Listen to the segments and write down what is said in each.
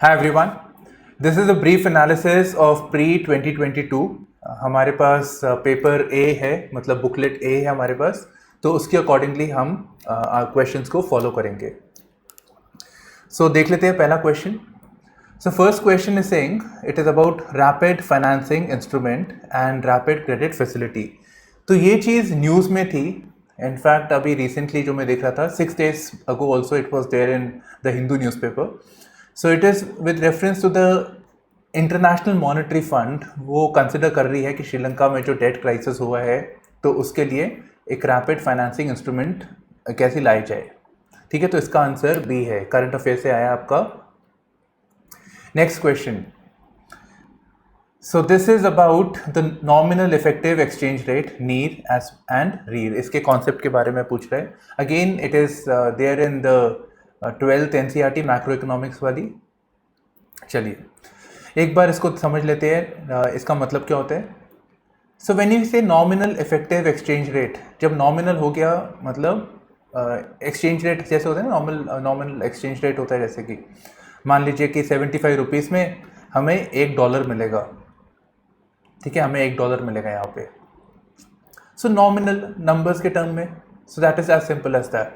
Hi everyone. This is a brief analysis of pre 2022. हमारे पास paper A है, मतलब booklet ए है हमारे पास, तो उसके अकॉर्डिंगली हम क्वेश्चंस को फॉलो करेंगे. सो देख लेते हैं पहला question. So first question is saying it is about rapid financing instrument and rapid credit facility. तो ये चीज़ न्यूज़ में थी. इनफैक्ट अभी रिसेंटली जो मैं देख रहा था 6 days ago also it was there in the Hindu newspaper. So it is with reference to the international monetary fund. वो कंसिडर कर रही है कि श्रीलंका में जो डेट क्राइसिस हुआ है तो उसके लिए एक रैपिड फाइनेंसिंग इंस्ट्रूमेंट कैसे लाई जाए. ठीक है, तो इसका आंसर बी है. करंट अफेयर से आया आपका. Next question. So this is about the nominal effective exchange rate NEER as and REER. इसके कॉन्सेप्ट के बारे में पूछ रहे हैं. Again it is there in the 12th NCERT macro economics वाली. चलिए एक बार इसको समझ लेते हैं. इसका मतलब क्या होता है. सो व्हेन यू से नॉमिनल इफेक्टिव एक्सचेंज रेट, जब नॉमिनल हो गया मतलब एक्सचेंज रेट जैसे होता है ना, नॉमिनल एक्सचेंज रेट होता है जैसे कि मान लीजिए कि 75 रुपीज़ में हमें $1 मिलेगा. ठीक है, हमें $1 मिलेगा यहाँ पे. सो नॉमिनल नंबर्स के टर्म में, so that is as simple as that.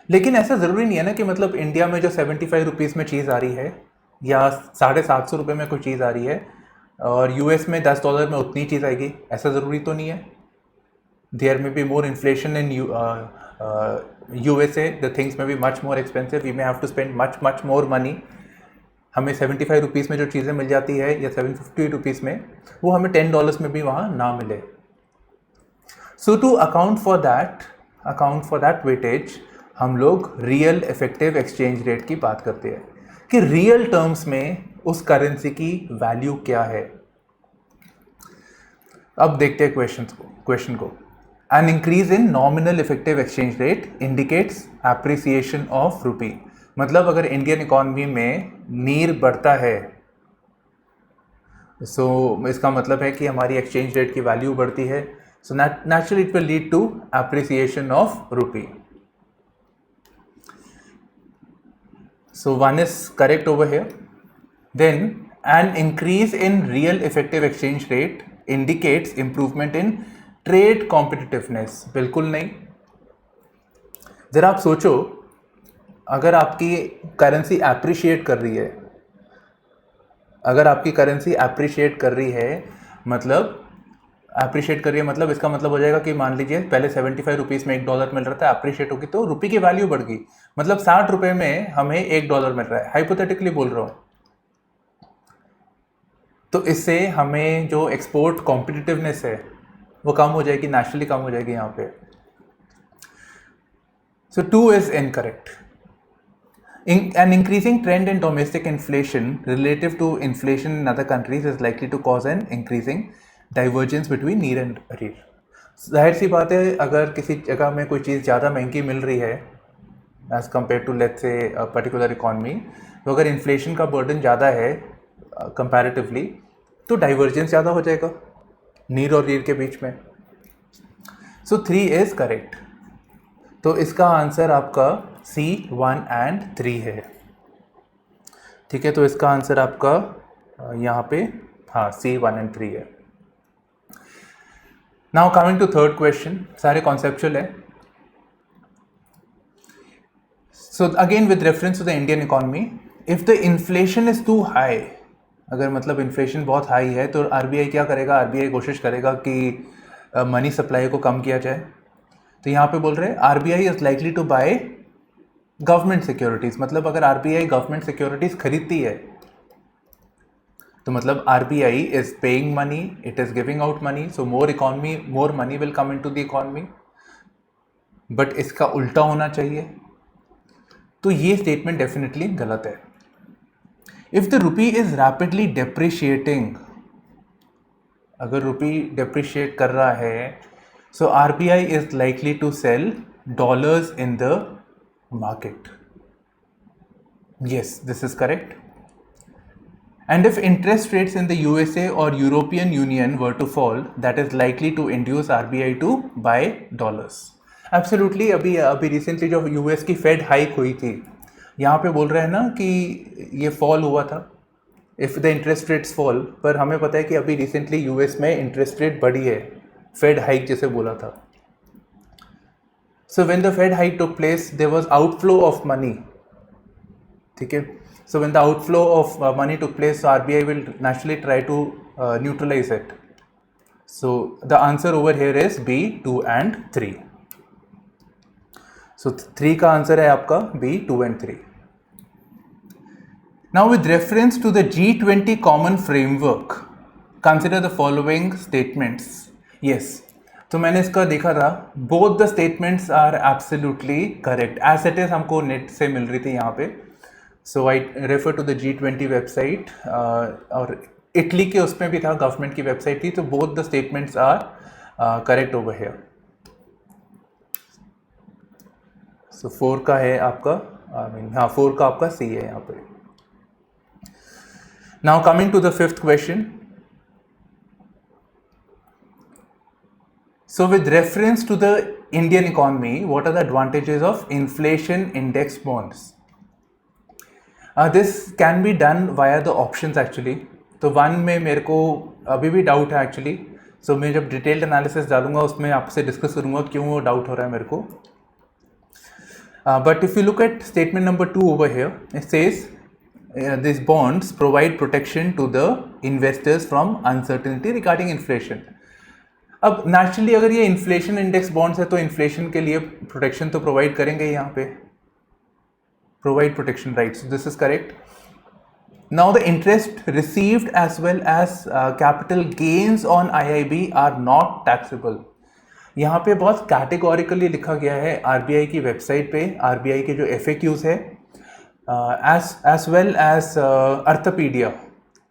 लेकिन ऐसा ज़रूरी नहीं है ना कि मतलब इंडिया में जो 75 रुपीज़ में चीज़ आ रही है या 750 रुपये में कोई चीज़ आ रही है और US में $10 में उतनी चीज़ आएगी. ऐसा ज़रूरी तो नहीं है. There may be more inflation in USA. The things may be much more expensive. We may have to spend much more money. हमें 75 रुपीज़ में जो चीज़ें मिल जाती है या 750 रुपीज़ में, वो हमें $10 में भी वहाँ ना मिले. So to account for that weightage हम लोग रियल इफेक्टिव एक्सचेंज रेट की बात करते हैं कि रियल टर्म्स में उस करेंसी की वैल्यू क्या है. अब देखते हैं क्वेश्चन को. An increase in nominal effective exchange rate indicates appreciation of रूपी. मतलब अगर इंडियन इकोनॉमी में नीर बढ़ता है सो इसका मतलब है कि हमारी एक्सचेंज रेट की वैल्यू बढ़ती है. So naturally it will lead to appreciation of rupee. So one is correct over here. Then an increase in real effective exchange rate indicates improvement in trade competitiveness. बिल्कुल नहीं. ज़रा आप सोचो, अगर आपकी करेंसी एप्रिशिएट कर रही है, मतलब इसका मतलब हो जाएगा कि मान लीजिए पहले 75 रुपीज़ में $1 मिल रहा था, एप्रिशिएट होगी तो रुपये की वैल्यू बढ़ गई. मतलब 60 रुपये में हमें $1 मिल रहा है. हाइपोथेटिकली बोल रहा हूँ. तो इससे हमें जो एक्सपोर्ट कॉम्पिटिटिवनेस है वो कम हो जाएगी, नेचुरली कम हो जाएगी यहाँ पे. सो 2 is incorrect. An increasing trend in domestic inflation relative to inflation in other countries is likely to cause an increasing divergence between near and rear. जाहिर सी बात है, अगर किसी जगह में कोई चीज़ ज़्यादा महंगी मिल रही है as compare to let's say particular economy, तो अगर इन्फ्लेशन का बर्डन ज़्यादा है कंपैरेटिवली तो डाइवर्जेंस ज़्यादा हो जाएगा नीर और रीर के बीच में. सो 3 इज़ करेक्ट. तो इसका आंसर आपका C 1 and 3 है. ठीक है, तो इसका आंसर आपका यहाँ पे हाँ C 1 and 3 है. Now coming to third question. सारे कॉन्सेप्चुअल है. So again with reference to the Indian economy, if the inflation is too high, अगर मतलब इन्फ्लेशन बहुत हाई है तो RBI क्या करेगा. RBI कोशिश करेगा कि मनी सप्लाई को कम किया जाए. तो यहाँ पे बोल रहे हैं RBI is likely to buy government securities. मतलब अगर RBI गवर्नमेंट सिक्योरिटीज खरीदती है तो मतलब RBI is paying money, it is giving out money, so more money will come into the economy. But इसका उल्टा होना चाहिए. तो ये स्टेटमेंट डेफिनेटली गलत है. If the rupee is rapidly depreciating, अगर रुपी डेप्रिशिएट कर रहा है so RBI is likely to sell dollars in the market. Yes, this is correct. And if interest rates in the USA or European Union were to fall, that is likely to induce RBI to buy dollars. Absolutely. अभी recently जो US की fade hike हुई थी यहाँ पे बोल रहे हैं ना कि ये फॉल हुआ था, if the interest rates fall, पर हमें पता है कि अभी रिसेंटली यूएस में इंटरेस्ट रेट बढ़ी है, फेड हाइक जैसे बोला था. So when the Fed hike took place there was outflow of money. ठीक है, so when the outflow of money took place, so RBI will naturally try to neutralize it. So the answer over here is B, 2 and 3. So 3 का answer है आपका B, 2 and 3. Now with reference to the G20 common framework, consider the following statements. Yes, तो मैंने इसका देखा था, both the statements are absolutely correct as it is हमको net से मिल रही थी यहाँ पे. So I refer to the G20 website, और इटली के उसमें भी था, गवर्नमेंट की वेबसाइट थी, तो both the statements are correct over here. So 4 का है आपका, हाँ 4 का आपका C है यहाँ पे. Now coming to the 5th question. So with reference to the Indian economy, what are the advantages of inflation index bonds? This can be done via the options actually. तो 1 में मेरे को अभी भी डाउट है एक्चुअली, सो मैं जब detailed analysis डालूंगा उसमें आपसे डिस्कस करूंगा क्यों वो डाउट हो रहा है मेरे को. But if you look at statement number 2 over here, it says this bonds provide protection to the investors from uncertainty regarding inflation. अब नेचुरली अगर ये इन्फ्लेशन इंडेक्स बॉन्ड्स है तो इन्फ्लेशन के लिए प्रोटेक्शन तो प्रोवाइड करेंगे यहाँ पे, provide protection rights. So this is correct. Now the interest received as well as capital gains on IIB are not taxable. यहाँ पे बहुत कैटेगोरिकली लिखा गया है आरबीआई की वेबसाइट पे, आरबीआई के जो FAQs है as well as अर्थपीडिया,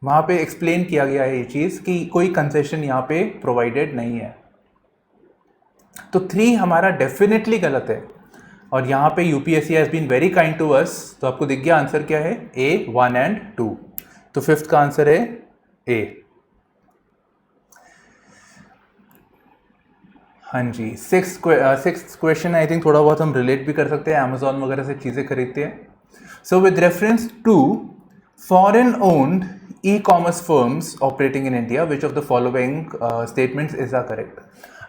वहाँ पे एक्सप्लेन किया गया है ये चीज़ कि कोई कंसेशन यहाँ पे प्रोवाइडेड नहीं है. तो 3 हमारा डेफिनेटली गलत है, और यहाँ पे UPSC has been very kind to us. तो आपको दिख गया आंसर क्या है, A, 1 and 2. तो 5th का आंसर है A. हाँ जी, 6th क्वेश्चन आई थिंक थोड़ा बहुत हम रिलेट भी कर सकते हैं, अमेजॉन वगैरह से चीज़ें खरीदते हैं. So with reference to foreign owned e-commerce firms operating in India, which of the following statements is are correct.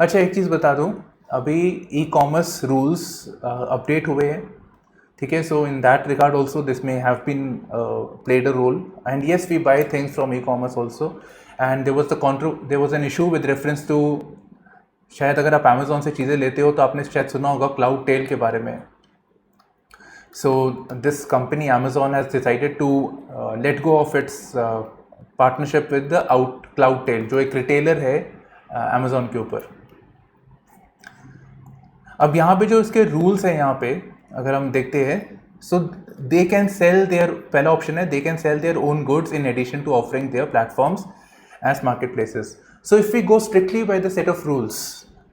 अच्छा, एक चीज़ बता दूँ, अभी ई-कॉमर्स रूल्स अपडेट हुए हैं, ठीक है. So in that regard also this may have been played a role, and yes we buy things from e-commerce also, and there was an issue with reference to, शायद अगर आप Amazon से चीज़ें लेते हो तो आपने शायद सुना होगा क्लाउड टेल के बारे में. So this company Amazon has decided to let go of its partnership with the cloud tail, जो एक रिटेलर है अमेजोन के ऊपर. अब यहाँ पे जो इसके रूल्स हैं, यहाँ पे अगर हम देखते हैं, so they can sell there, पहला ऑप्शन है they can sell their own goods in addition to offering their platforms as market places. So if we go strictly by the set of rules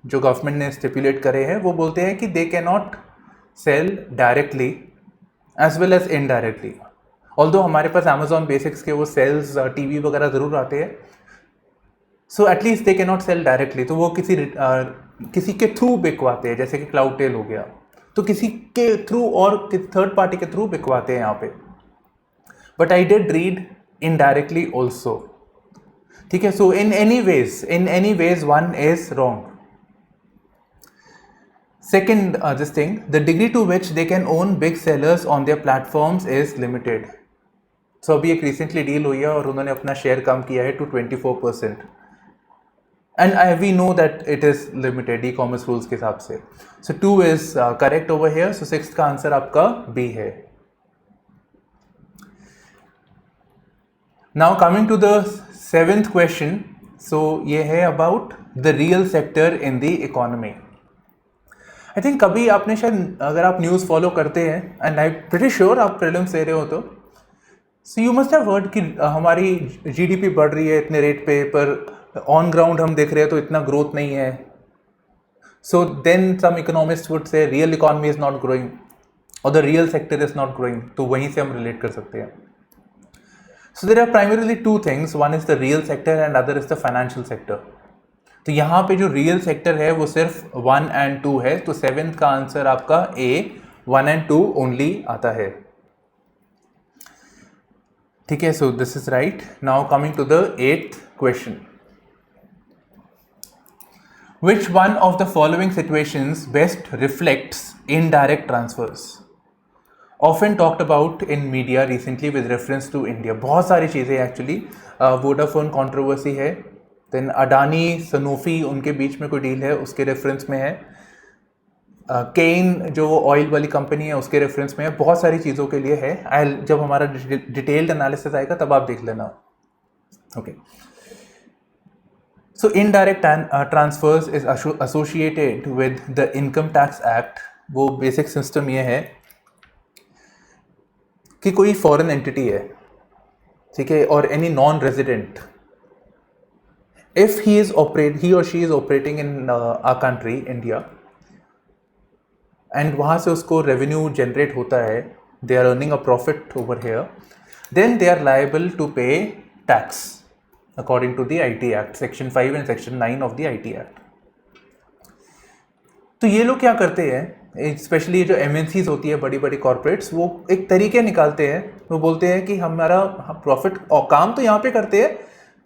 जो government ने stipulate करे हैं, वो बोलते हैं कि they can not sell directly as well as indirectly. Although हमारे पास अमेजॉन बेसिक्स के वो सेल्स टीवी वगैरह ज़रूर आते हैं, so at least they can not sell directly. तो वो किसी के थ्रू बिकवाते हैं, जैसे कि क्लाउड टेल हो गया, तो किसी के थ्रू और थर्ड पार्टी के थ्रू बिकवाते हैं यहाँ पे. But I did read indirectly also, ठीक है. So in any ways 1 is wrong. Second, this thing, the degree to which they can own big sellers on their platforms is limited. So अभी एक recently deal हुई है और उन्होंने अपना share कम किया है to 24%. And we know that it is limited e-commerce rules के हिसाब से. So 2 is correct over here. So 6th का आंसर आपका B है. Now coming to the 7th question. So ये है about the real sector in the economy. I think कभी आपने शायद, अगर आप न्यूज़ फॉलो करते हैं, एंड आई प्रीटी श्योर आप प्रीलिम्स दे रहे हो, तो so you must have heard कि हमारी जीडीपी बढ़ रही है इतने रेट पे, पर ऑन ग्राउंड हम देख रहे हैं तो इतना ग्रोथ नहीं है. So then some economist would say real economy is not growing और the real sector is not growing. तो वहीं से हम रिलेट कर सकते हैं. So there are primarily 2 things, one is the real sector and other is the financial sector. तो यहाँ पे जो रियल सेक्टर है वो सिर्फ 1 and 2 है. तो 7th का आंसर आपका A, 1 and 2 ओनली आता है. ठीक है, so this is right. Now coming to the 8th question. Which one of the following situations best reflects indirect transfers? Often talked about in media recently with reference to India. बहुत सारी चीज़ें actually, Vodafone controversy है, then Adani Sanofi उनके बीच में कोई deal है उसके reference में है, केन जो ऑयल वाली कंपनी है उसके रेफरेंस में है, बहुत सारी चीज़ों के लिए है. जब हमारा डिटेल्ड एनालिसिस आएगा तब आप देख लेना. Okay, so indirect transfers is associated with the income tax act. वो बेसिक सिस्टम ये है कि कोई फॉरेन एंटिटी है, ठीक है, और any non resident, if he और she is operating in a country India and वहाँ से उसको रेवेन्यू जनरेट होता है, they are earning a profit over here, then they are liable to pay tax according to the IT act, section 5 and section 9 of the IT act. तो ये लोग क्या करते हैं, स्पेशली जो एमएनसीज होती है, बड़ी बड़ी कॉर्पोरेट्स, वो एक तरीके निकालते हैं. वो बोलते हैं कि हमारा प्रॉफिट और काम तो यहाँ पे करते हैं,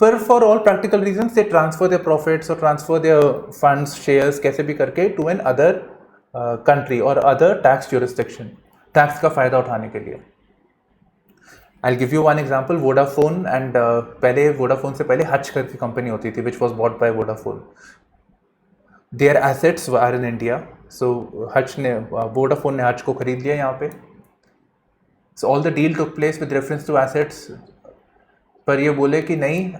पर for all practical reason they transfer their profits और ट्रांसफर देयर फंड्स, शेयर्स, कैसे भी करके टू एन अदर कंट्री और अदर टैक्स ज्यूरिसडिक्शन, टैक्स का फायदा उठाने के लिए. I give you one example. Vodafone and पहले वोडाफोन से पहले हच करके कंपनी होती थी which was bought by Vodafone. Their assets are in India. So Hutch ने, वोडाफोन ने हच को खरीद लिया यहाँ पे. So all the deal took place with reference to assets. पर ये बोले कि नहीं,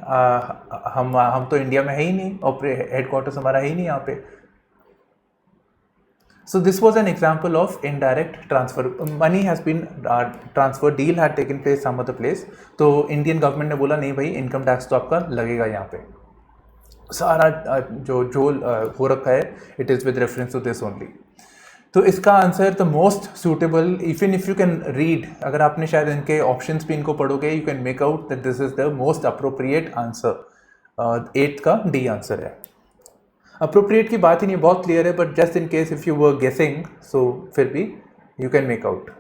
हम तो इंडिया में है ही नहीं, और हेडक्वार्टर्स हमारा है ही नहीं यहाँ पे. So this was an example of indirect transfer. Money has been transferred, deal had taken place some other place. तो इंडियन गवर्नमेंट ने बोला नहीं भाई, इनकम टैक्स तो आपका लगेगा यहाँ पे. सारा जो हो रखा है, it is with reference to this only. तो इसका answer the most suitable, even if you can read, अगर आपने शायद इनके ऑप्शंस भी इनको पढ़ोगे, you can make out that this is the most appropriate answer. 8th का डी आंसर है. अप्रोप्रिएट की बात ही नहीं, बहुत क्लियर है, but just in case if you were guessing, so फिर भी you can make out.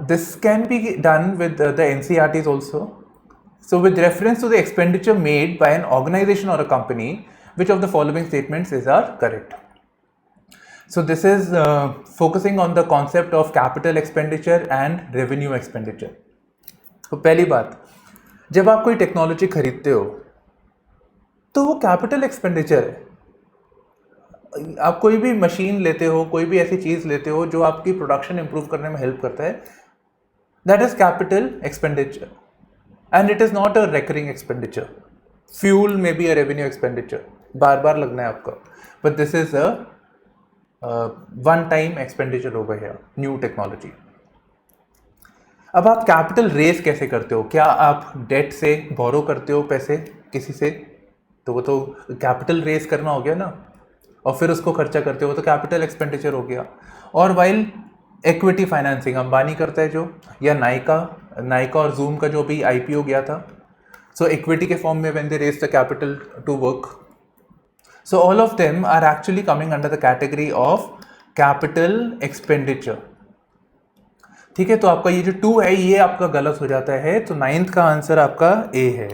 This can be done with the NCERTs also. So with reference to the expenditure made by an organisation और a company, which of the following statements is are correct? So this is focusing on the concept of capital expenditure and revenue expenditure. तो पहली बात, जब आप कोई technology खरीदते हो तो वो कैपिटल एक्सपेंडिचर है. आप कोई भी मशीन लेते हो, कोई भी ऐसी चीज़ लेते हो जो आपकी प्रोडक्शन इंप्रूव करने में हेल्प करता है, that is capital expenditure and it is not a recurring expenditure. Fuel में बी अ रेवेन्यू एक्सपेंडिचर, बार बार लगना है आपका, but this is a one time expenditure over here, new technology. अब आप कैपिटल रेज कैसे करते हो? क्या आप डेट से बोरो करते हो पैसे किसी से? तो वो तो कैपिटल रेज करना हो गया ना, और फिर उसको खर्चा करते हो तो कैपिटल एक्सपेंडिचर हो गया. और वाइल इक्विटी फाइनेंसिंग अंबानी करता है जो, या नाइका और जूम का जो भी आईपीओ गया था, सो इक्विटी के फॉर्म में when they raise the capital to work. So all of them are actually coming under the category of capital expenditure. ठीक है, तो आपका ये जो 2 है ये आपका गलत हो जाता है, तो 9th का आंसर आपका A है.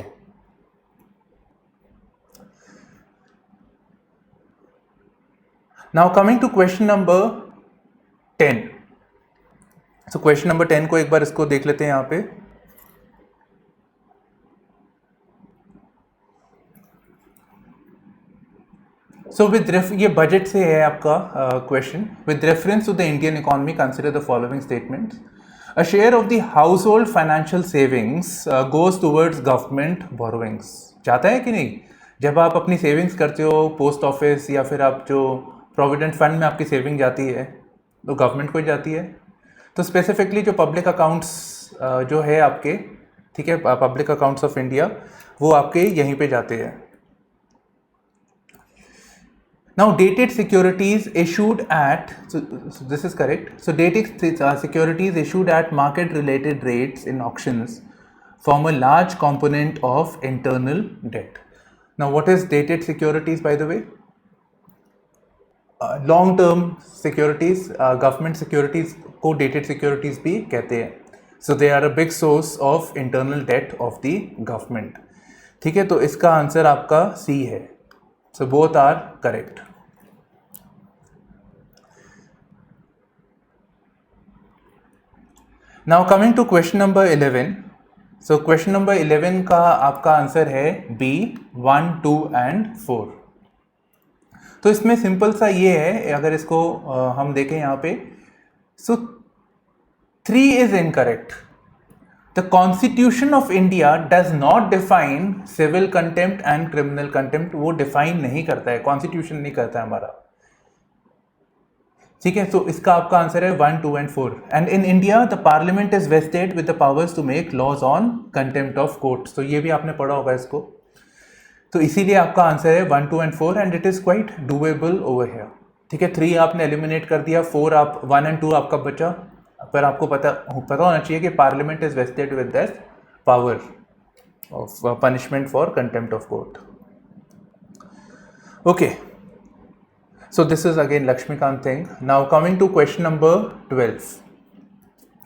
Now coming to question number 10. So question number 10 को एक बार इसको देख लेते हैं यहाँ पे. So ये बजट से है आपका question. With reference to the Indian economy consider the following statements. A share of the household financial savings goes towards government borrowings. जाता है कि नहीं? जब आप अपनी सेविंग्स करते हो पोस्ट ऑफिस या फिर आप जो प्रोविडेंट फंड में आपकी सेविंग जाती है तो गवर्नमेंट को ही जाती है. तो स्पेसिफिकली जो पब्लिक अकाउंट्स जो है आपके, ठीक है, पब्लिक अकाउंट्स ऑफ इंडिया, वो आपके यहीं पे जाते हैं. Now dated securities issued at, so this is correct. So dated securities issued at market related rates in auctions form a large component of internal debt. Now what is dated securities, by the way? Long term securities, government securities को dated securities भी कहते हैं. So they are a big source of internal debt of the government. ठीक है, तो इसका answer आपका C है. So both are correct. Now coming to question number 11. So question number 11 का आपका आंसर है बी 1, 2 एंड 4. तो इसमें सिंपल सा ये है, अगर इसको हम देखें यहाँ पे, so 3 is incorrect. The constitution of India does not define civil contempt and criminal contempt. वो डिफाइन नहीं करता है, कॉन्स्टिट्यूशन नहीं करता है हमारा. ठीक है, तो इसका आपका आंसर है 1, 2 and 4. And in India the parliament is vested with the powers to make laws on contempt of courts. तो ये भी आपने पढ़ा होगा इसको. तो इसीलिए आपका आंसर है 1, 2 and 4 and it is quite doable over here. ठीक है, 3 आपने एलिमिनेट कर दिया, 4 आप 1 एंड 2 आपका बचा. पर आपको पता होना चाहिए कि parliament is vested with this power of punishment for contempt of court. Okay, so this is again Lakshmikant thing. Now coming to question number 12.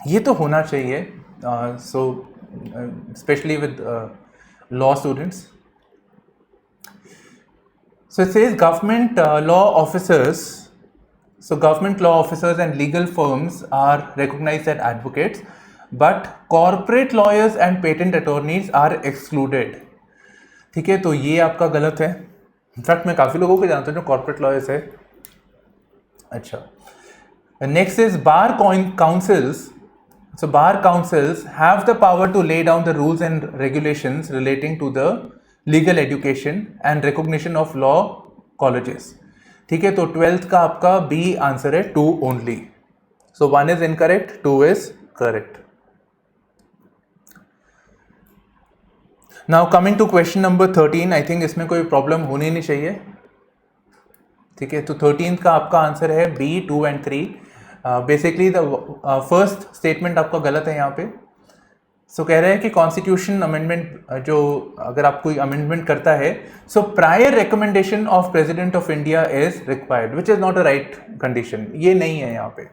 ये तो होना चाहिए, so especially with law students. So it says government law officers. So government law officers and legal firms are recognized as advocates, but corporate lawyers and patent attorneys are excluded. ठीक है, तो ये आपका गलत है. इनफैक्ट मैं काफ़ी लोगों को जानता हूँ जो कॉर्पोरेट लॉयर्स है. अच्छा, next is bar councils. So bar councils have the power to lay down the rules and regulations relating to the legal education and recognition of law colleges. ठीक है, तो 12th का आपका बी आंसर है 2 only. So 1 is incorrect, 2 is correct. Now coming to question number 13. I think इसमें कोई problem होनी नहीं चाहिए. ठीक है, तो 13th का आपका आंसर है B 2 and 3. Basically the first statement आपका गलत है यहाँ पे. सो कह रहे हैं कि कॉन्स्टिट्यूशन अमेंडमेंट, जो अगर आप कोई अमेंडमेंट करता है, so prior recommendation of president of India is required, which is not a right condition. ये नहीं है यहाँ पे.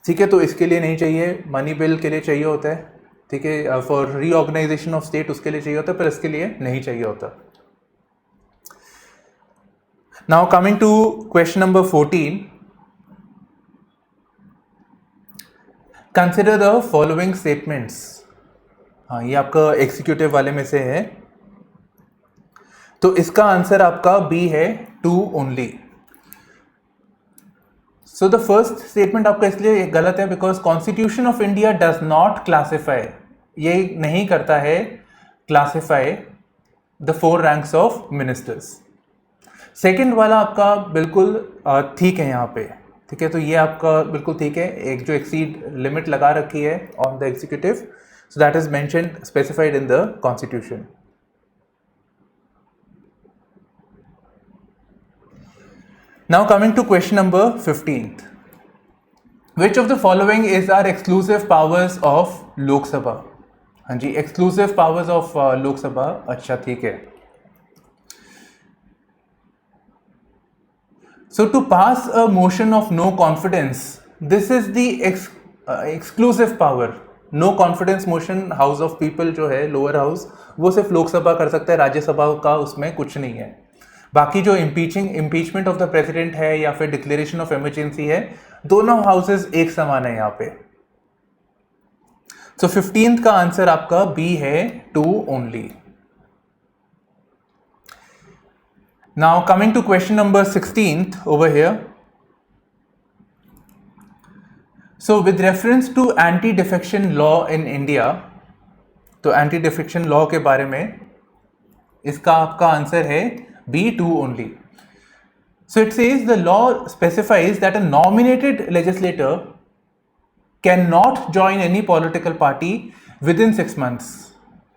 ठीक है, तो इसके लिए नहीं चाहिए. मनी बिल के लिए चाहिए होता है. ठीक है, फॉर रीऑर्गेनाइजेशन ऑफ स्टेट उसके लिए चाहिए होता है, पर इसके लिए नहीं चाहिए होता. Now coming to question number 14. Consider the following statements. हाँ, ये आपका एग्जीक्यूटिव वाले में से है. तो इसका आंसर आपका बी है 2 only. So the first statement आपका इसलिए गलत है because constitution of India does not classify, ये नहीं करता है classify the 4 ranks of ministers. Second वाला आपका बिल्कुल ठीक है यहाँ पे. ठीक है, तो ये आपका बिल्कुल ठीक है. एक जो एक्सीड लिमिट लगा रखी है on the executive, so that is mentioned specified in the constitution. Now coming to question number 15th. Which of the following is our exclusive powers of Lok Sabha? हाँ जी, exclusive powers of Lok Sabha. अच्छा, ठीक है. So to pass a motion of no confidence, this is the exclusive power. No confidence motion House of People जो है lower house, वो सिर्फ लोकसभा कर सकता है. राज्यसभा का उसमें कुछ नहीं है. बाकी जो इम्पीचमेंट ऑफ द प्रेसिडेंट है या फिर डिक्लेरेशन ऑफ इमरजेंसी है, दोनों हाउसेस एक समान है यहाँ पे. सो 15th का आंसर आपका बी है 2 only. Now coming to question number 16th over here. So with reference to anti defection law in India, तो एंटी डिफेक्शन लॉ के बारे में इसका आपका आंसर है B2 only. So it says the law specifies that a nominated legislator cannot join any political party within 6 months.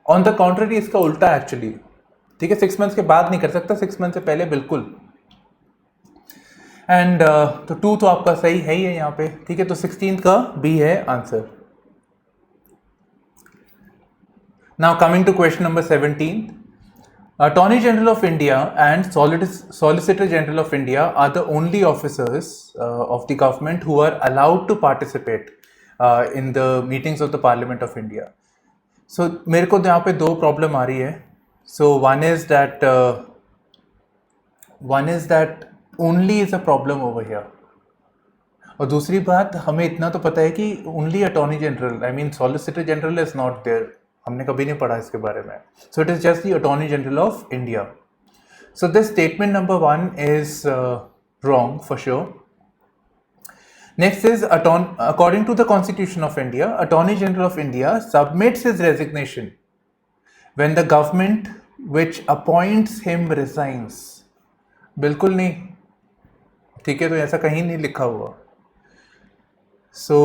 On the contrary, इसका उल्टा actually. ठीक है, 6 months के बाद नहीं कर सकता, 6 months से पहले बिल्कुल. एंड तो 2 तो आपका सही है ही है यहाँ पे. ठीक है, तो 16th का B है answer. Now coming to question number 17. Attorney General of India and Solicitor General of India are the only officers of the government who are allowed to participate in the meetings of the Parliament of India. So मेरे को यहाँ पे दो problem आ रही है. So one is that only is a problem over here. और दूसरी बात, हमें इतना तो पता है कि only attorney general, I mean solicitor general is not there. हमने कभी नहीं पढ़ा इसके बारे में. So it is just the attorney general of India. So this statement number 1 is wrong for sure. Next is, according to the Constitution of India, Attorney General of India submits his resignation when the government which appoints him resigns. बिल्कुल नहीं, ठीक है, तो ऐसा कहीं नहीं लिखा हुआ. सो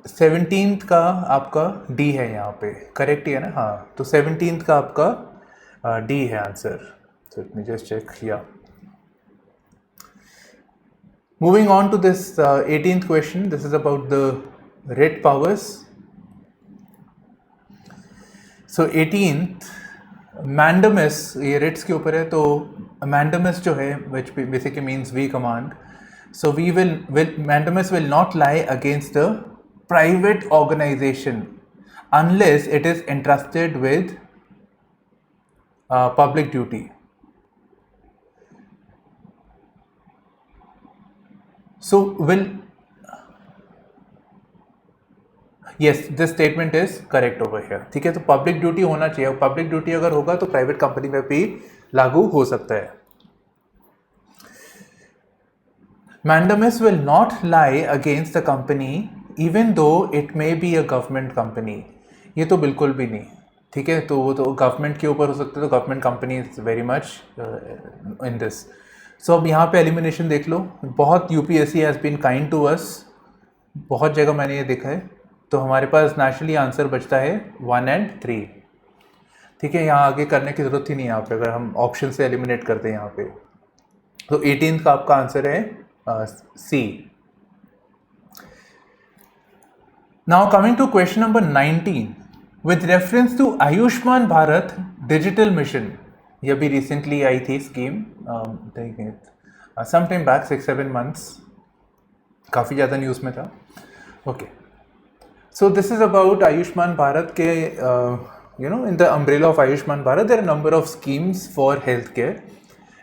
17th का आपका डी है यहाँ पे, करेक्ट ही है ना? हाँ, तो 17th का आपका डी है answer. So let me just check here. Moving on to this 18th question, this is about the writ powers. So 18th, mandamus, ये writs के ऊपर है. तो mandamus जो है, which basically means we command. So mandamus will not lie against a private organization unless it is entrusted with public duty. So yes, this statement is correct over here. ठीक है, तो public duty होना चाहिए. Public duty अगर होगा तो private company में भी लागू हो सकता है. Mandamus will not lie against the company even though it may be a government company. ये तो बिल्कुल भी नहीं, ठीक है. तो वो तो गवर्नमेंट के ऊपर हो सकता है, तो government company is very much in this. So अब यहाँ पे एलिमिनेशन देख लो. बहुत UPSC has been kind to us, बहुत जगह मैंने ये देखा है. तो हमारे पास नेचुरली आंसर बचता है 1 और 3. ठीक है, यहाँ आगे करने की ज़रूरत ही नहीं है यहाँ पे, अगर हम ऑप्शन से एलिमिनेट करते हैं यहाँ पे. तो 18th का आपका आंसर है C. Now coming to question number 19 with reference to Ayushman Bharat digital mission. ये भी रिसेंटली आई थी scheme, some time back, 6-7 months, काफ़ी ज़्यादा न्यूज़ में था. Okay, so this is about Ayushman Bharat के, in the umbrella of Ayushman Bharat there are number of schemes for health care.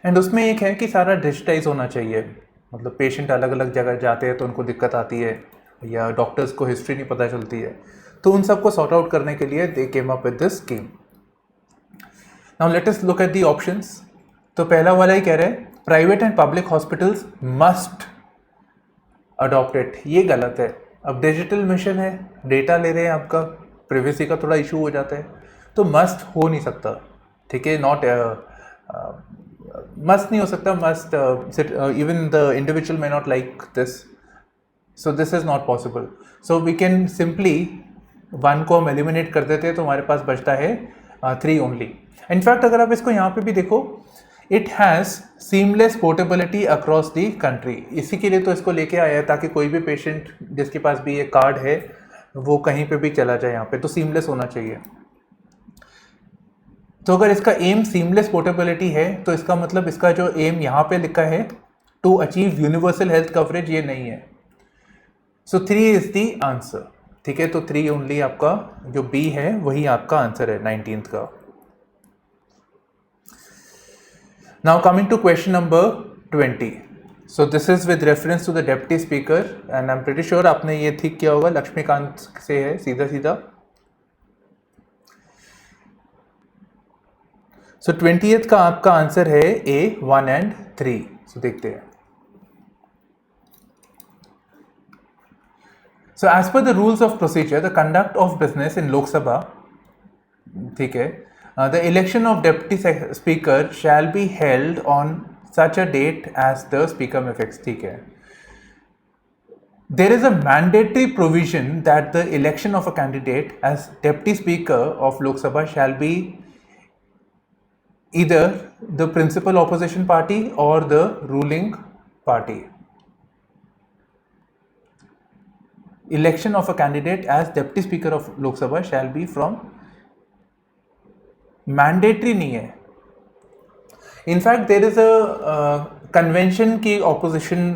And उसमें एक है कि सारा डिजिटाइज होना चाहिए. मतलब पेशेंट अलग अलग जगह जाते हैं तो उनको दिक्कत आती है, या डॉक्टर्स को हिस्ट्री नहीं पता चलती है, तो उन सबको सॉर्ट आउट करने के लिए they came up with this scheme. Now let us look at the options. तो पहला वाला ही कह रहे हैं private and public hospitals must adopt it. ये गलत है. अब डिजिटल मिशन है, डेटा ले रहे हैं, आपका प्राइवेसी का थोड़ा इशू हो जाता है, तो मस्ट हो नहीं सकता. ठीक है, नॉट मस्ट नहीं हो सकता. Must even the individual may not like this, so this is not possible. So we can simply 1 को हम एलिमिनेट कर देते हैं, तो हमारे पास बचता है 3 ओनली. इनफैक्ट अगर आप इसको यहाँ पे भी देखो, it has seamless portability across the country. इसी के लिए तो इसको लेके आया है, ताकि कोई भी पेशेंट जिसके पास भी ये कार्ड है वो कहीं पे भी चला जाए यहाँ पे, तो सीमलेस होना चाहिए. तो अगर इसका एम सीमलेस पोर्टेबिलिटी है, तो इसका मतलब इसका जो एम यहाँ पे लिखा है to achieve universal health coverage, ये नहीं है. So 3 is the answer. ठीक है, तो 3 ओनली आपका जो बी है वही आपका आंसर है 19th का. Now coming to question number 20. So this is with reference to the deputy speaker and I'm pretty sure आपने ये ठीक किया होगा, लक्ष्मीकांत से है सीधा सीधा. So 20th का आपका आंसर है A, 1 and 3. So देखते हैं. So as per the rules of procedure, the conduct of business in Lok Sabha, ठीक है, the election of deputy speaker shall be held on such a date as the speaker may fix. ठीक है. There is a mandatory provision that the election of a candidate as deputy speaker of Lok Sabha shall be either the principal opposition party or the ruling party. Election of a candidate as deputy speaker of Lok Sabha shall be from, mandatory नहीं है, in fact there is a convention की opposition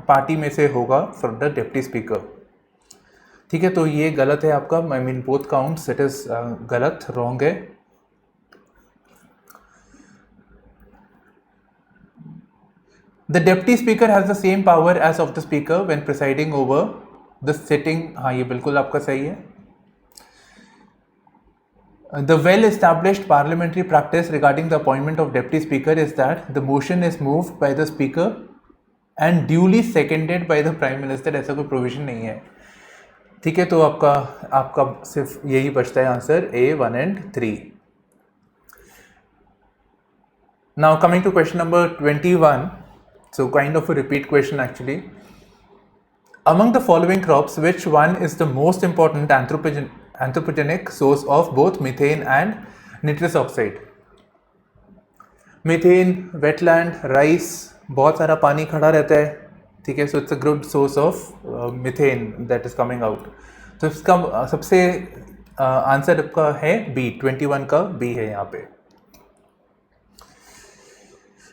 party में से होगा for the deputy speaker. ठीक है, तो ये गलत है आपका, I mean both counts, it is गलत, रॉन्ग है। The deputy speaker has the same power as of the speaker when presiding over the sitting, हाँ ये बिल्कुल आपका सही है। The well-established parliamentary practice regarding the appointment of deputy speaker is that the motion is moved by the speaker and duly seconded by the prime minister। ऐसा कोई provision नहीं है। ठीक है, तो आपका सिर्फ यही बचता है answer A, 1 and 3। Now coming to question number 21, so kind of a repeat question actually. Among the following crops, which one is the most important anthropogenic source of both methane and nitrous oxide? Methane, wetland, rice, बहुत सारा पानी खड़ा रहता है। ठीक है, so it's a good source of methane that is coming out. तो इसका सबसे आंसर आपका है बी, 21 का बी है यहाँ पे।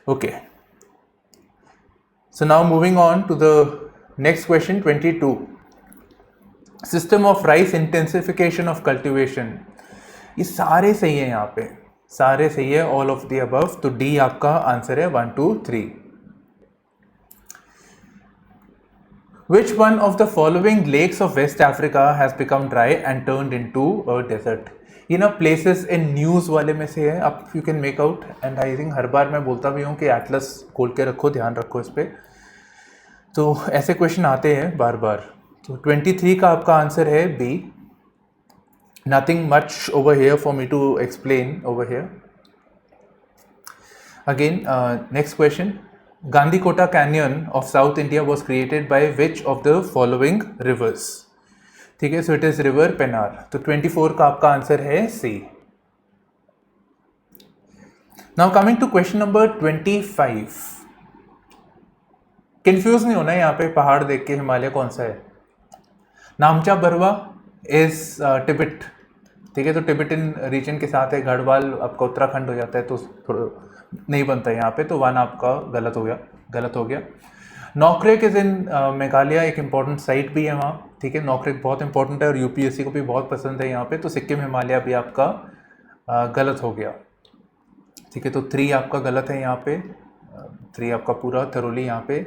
Okay, so now moving on to the next question 22। System of rice intensification of cultivation, ये सारे सही है यहाँ पे, सारे सही है, ऑल ऑफ द अबव। तो डी आपका आंसर है 1, 2, 3। Which one of the following lakes of West Africa has become dry and turned into a desert? ये ना places in news वाले में से है, आप you can make out, and I think हर बार मैं बोलता भी हूँ कि एटलस खोल के रखो, ध्यान रखो इस पे। तो ऐसे क्वेश्चन आते हैं बार बार। तो 23 का आपका आंसर है B. Nothing much over here for me to explain over here. Again next question, Gandikota Canyon of South India was created by which of the following rivers? ठीक है, so it is river Pennar। तो 24 का आपका answer है C। Now coming to question number 25। Confuse नहीं होना यहाँ पे, पहाड़ देख के हिमालय कौन सा है। नामचा बरवा इज टिबेट। ठीक है, तो टिबेटन रीजन के साथ है। गढ़वाल आपका उत्तराखंड हो जाता है, तो थोड़ा नहीं बनता है यहाँ पे, तो 1 आपका गलत हो गया। नौक्रेक इज इन मेघालय, एक इम्पॉर्टेंट साइट भी है वहाँ। ठीक है, नौक्रेक बहुत इंपॉर्टेंट है और यूपीएससी को भी बहुत पसंद है यहाँ पे। तो सिक्किम हिमालय भी आपका गलत हो गया। ठीक है, तो 3 आपका गलत है यहाँ पे, 3 आपका पूरा थरोली यहाँ पे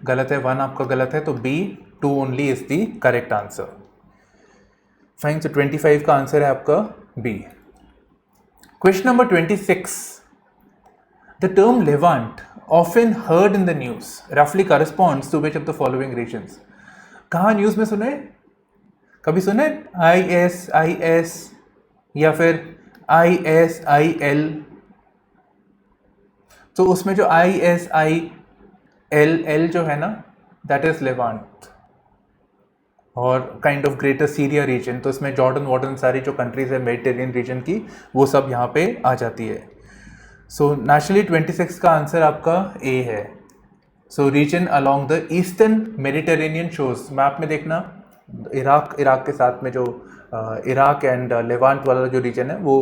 गलत है। 1 आपका गलत है, तो B 2 only is the correct answer. Fine, तो 25 का आंसर है आपका B. Question number 26। The term Levant, often heard in the news, roughly corresponds to which of the following regions? कहाँ न्यूज़ में सुने, कभी सुने ISIS या फिर ISIL? तो उसमें जो ISIL जो है ना, दैट इज लेवांट और kind of greater Syria region. तो इसमें जॉर्डन सारी जो कंट्रीज है मेडिटेरियन रीजन की, वो सब यहाँ पे आ जाती है। सो नेचुरली 26 का आंसर आपका ए है। So region along the eastern Mediterranean shores, map में देखना इराक के साथ में जो इराक एंड लेवांट वाला जो रीजन है वो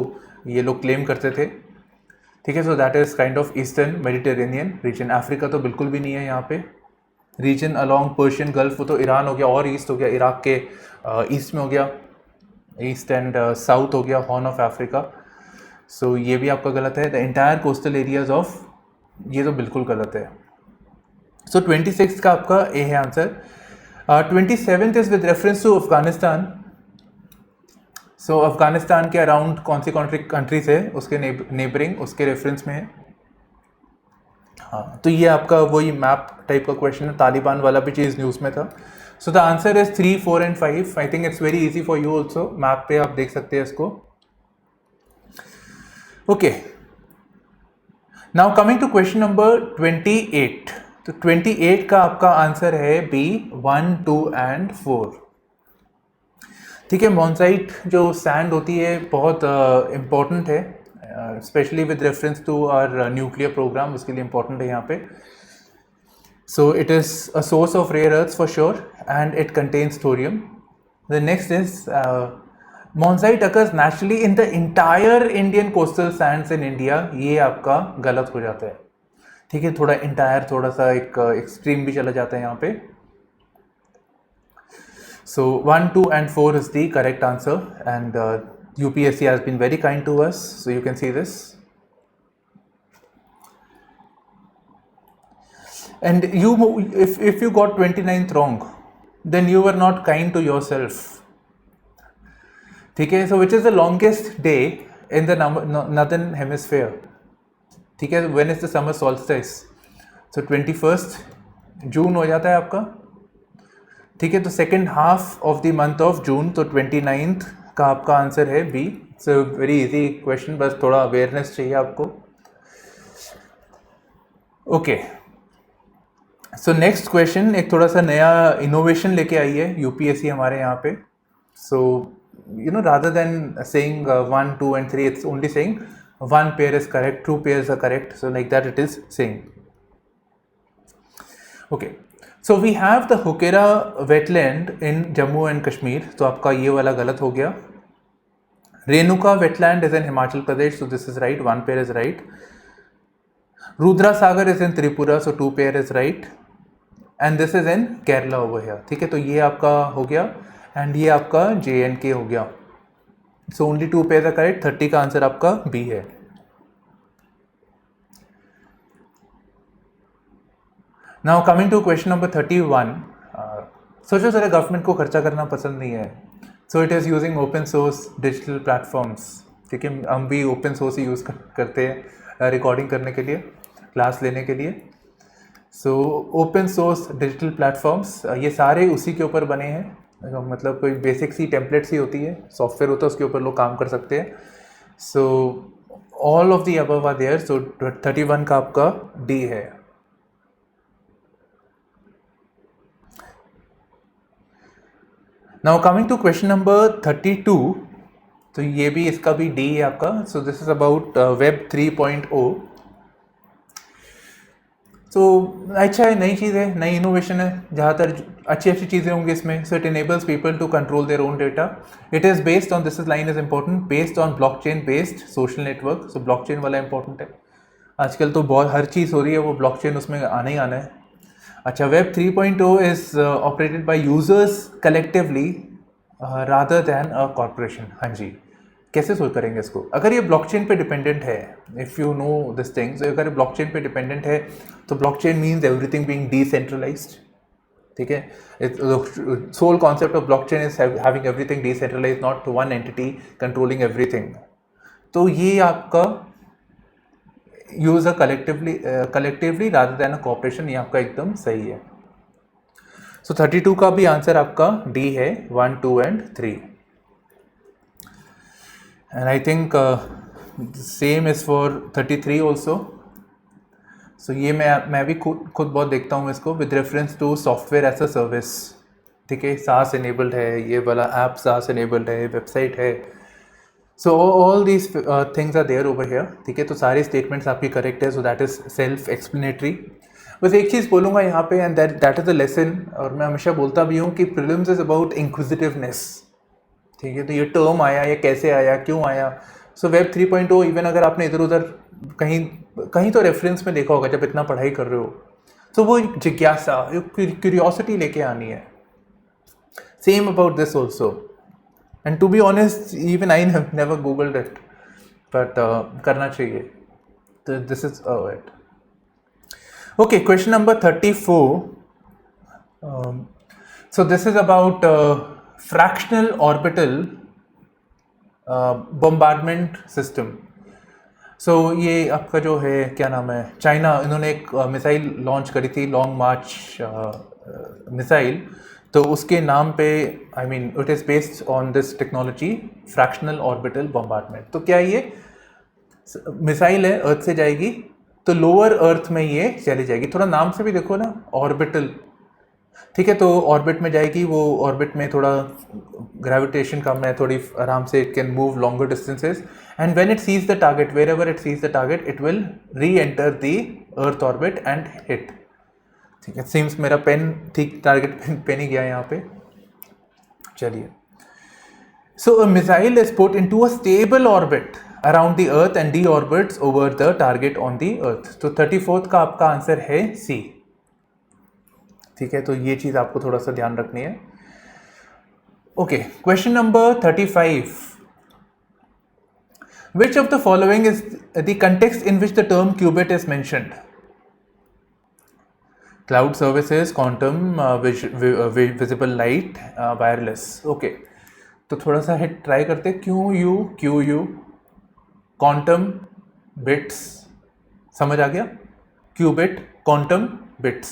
ये लोग क्लेम करते थे। ठीक है, so that is kind of eastern Mediterranean reason. Africa तो बिल्कुल भी नहीं है यहाँ पे। रीजन अलोंग पर्शियन गल्फ, वो तो ईरान हो गया और ईस्ट हो गया, इराक के ईस्ट में हो गया, ईस्ट एंड साउथ हो गया, हॉर्न ऑफ अफ्रीका। सो ये भी आपका गलत है। The entire coastal areas of, ये तो बिल्कुल गलत है। सो 26 का आपका ए है answer. 27th is with reference to Afghanistan. So Afghanistan के अराउंड कौन सी कंट्रीज है उसके नेबरिंग, उसके रेफरेंस में है। हाँ, तो ये आपका वही मैप टाइप का क्वेश्चन है, तालिबान वाला भी चीज़ न्यूज़ में था। So the answer is 3, 4 and 5। I think it's very easy for you also, map पे आप देख सकते हैं इसको। Okay, now coming to question number 28। तो 28 का आपका आंसर है बी, 1, 2 and 4। ठीक है, मॉन्साइट जो सैंड होती है बहुत इम्पॉर्टेंट है, specially with reference to our nuclear program, उसके लिए इम्पॉर्टेंट है यहाँ पे। So it is a source of rare earths for sure and it contains thorium. The next is Monzite occurs naturally in the entire Indian coastal sands in India, ये आपका गलत हो जाता है, ठीक है, थोड़ा इंटायर थोड़ा सा एक एक्सट्रीम भी चला जाता है यहाँ पे. So 1, 2 and 4 is the correct answer, and UPSC has been very kind to us, so you can see this. And if you got 29th wrong, then you were not kind to yourself. ठीक है, so which is the longest day in the northern hemisphere? ठीक है, when is the summer solstice? So 21st जून हो जाता है आपका, ठीक है, तो second half of the month of June, तो 29th का आपका आंसर है B. So very easy question, बस थोड़ा अवेयरनेस चाहिए आपको. ओके, सो नेक्स्ट क्वेश्चन एक थोड़ा सा नया इनोवेशन लेके आई है यूपीएससी हमारे यहाँ पे. सो you know, rather than saying 1, 2 and 3, it's only saying one pair is correct, two pairs are correct, so like that it is saying. Okay, so we have the Hukera wetland in Jammu and Kashmir, तो आपका ये वाला गलत हो गया. Renuka wetland is in Himachal Pradesh, so this is right, one pair is right. Rudra Sagar is in Tripura, so two pair is right, and this is in Kerala over here. ठीक है, तो ये आपका हो गया, and ये आपका JNK हो गया. So only two pair correct. 30 का आंसर आपका बी है. Now coming to question number 31. सोचो सर गवर्नमेंट को खर्चा करना पसंद नहीं है, so it is using open source digital platforms. ठीक है, हम भी ओपन सोर्स ही यूज़ करते हैं रिकॉर्डिंग करने के लिए, क्लास लेने के लिए. So open source digital platforms ये सारे उसी के ऊपर बने हैं. मतलब कोई बेसिक सी टेम्पलेट सी होती है, सॉफ्टवेयर होता है, उसके ऊपर लोग काम कर सकते हैं. So all of the above are there. So 31 का आपका डी है. Now coming to question number 32. तो ये भी इसका भी डी है आपका. So this is about web 3.0. तो अच्छा है, नई चीज़ है, नई इनोवेशन है, ज़्यादातर अच्छी अच्छी चीज़ें होंगी इसमें. So it enables people to control their own data. It is based on, this is line is important, based on blockchain based social network. So blockchain वाला इंपॉर्टेंट है. आजकल तो बहुत हर चीज़ हो रही है, वो ब्लॉकचेन उसमें आना ही आना है. अच्छा, web 3.0 is operated by users collectively rather than a corporation. हाँ जी, कैसे सोच करेंगे इसको? अगर ये ब्लॉकचेन पे डिपेंडेंट है, if you know this things, अगर ब्लॉकचेन पे डिपेंडेंट है तो blockchain means everything being decentralised. ठीक है, sole concept of blockchain is having everything decentralised, not one entity controlling everything. तो ये आपका use collectively rather than a corporation, ये आपका एकदम सही है. सो 32 का भी आंसर आपका डी है, 1, 2 and 3. And I think same is for 33 also. So ये मैं भी खुद बहुत देखता हूँ इसको with reference to software as a service. ठीक है, SaaS enabled है, ये वाला ऐप SaaS enabled है, वेबसाइट है. So all these things are there over here. ठीक है, तो सारे स्टेटमेंट्स आपकी करेक्ट है, so that is self explanatory. बस एक चीज़ बोलूँगा यहाँ पे, and that is the lesson, और मैं हमेशा बोलता भी हूँ कि prelims is about inquisitiveness. ठीक है, तो ये टर्म आया, ये कैसे आया, क्यों आया. सो वेब 3.0 इवन अगर आपने इधर उधर कहीं तो रेफरेंस में देखा होगा जब इतना पढ़ाई कर रहे हो, तो वो जिज्ञासा, क्यूरियोसिटी लेके आनी है. Same about this also, and to be honest even I have never googled it, but करना चाहिए. तो this is it. Okay, question number 34. So this is about fractional orbital bombardment system. So ये आपका जो है, क्या नाम है, चाइना, इन्होंने एक मिसाइल लॉन्च करी थी, लॉन्ग मार्च मिसाइल. तो उसके नाम पे, I mean it is based on this technology, fractional orbital bombardment. तो क्या ये मिसाइल है, अर्थ से जाएगी, तो लोअर अर्थ में ये चली जाएगी. थोड़ा नाम से भी देखो ना, ऑर्बिटल. ठीक है, तो ऑर्बिट में जाएगी, वो ऑर्बिट में थोड़ा ग्रेविटेशन कम है, थोड़ी आराम से it can move longer distances, and when it sees the target, wherever it sees the target, it will re-enter the earth orbit and hit. ठीक है, सीम्स मेरा पेन ठीक टारगेट पे नहीं गया यहाँ पे. चलिए, So a missile is put into a stable orbit around the earth and deorbits over the target on the earth. तो 34th का आपका आंसर है सी. ठीक है, तो ये चीज आपको थोड़ा सा ध्यान रखनी है. Okay, question number 35. Which of the following is the context in which the term qubit is mentioned? Cloud services, quantum, visible light, wireless. Okay, तो थोड़ा सा हिट ट्राई करते. क्यू यू क्वांटम बिट्स, समझ आ गया? Qubit quantum bits.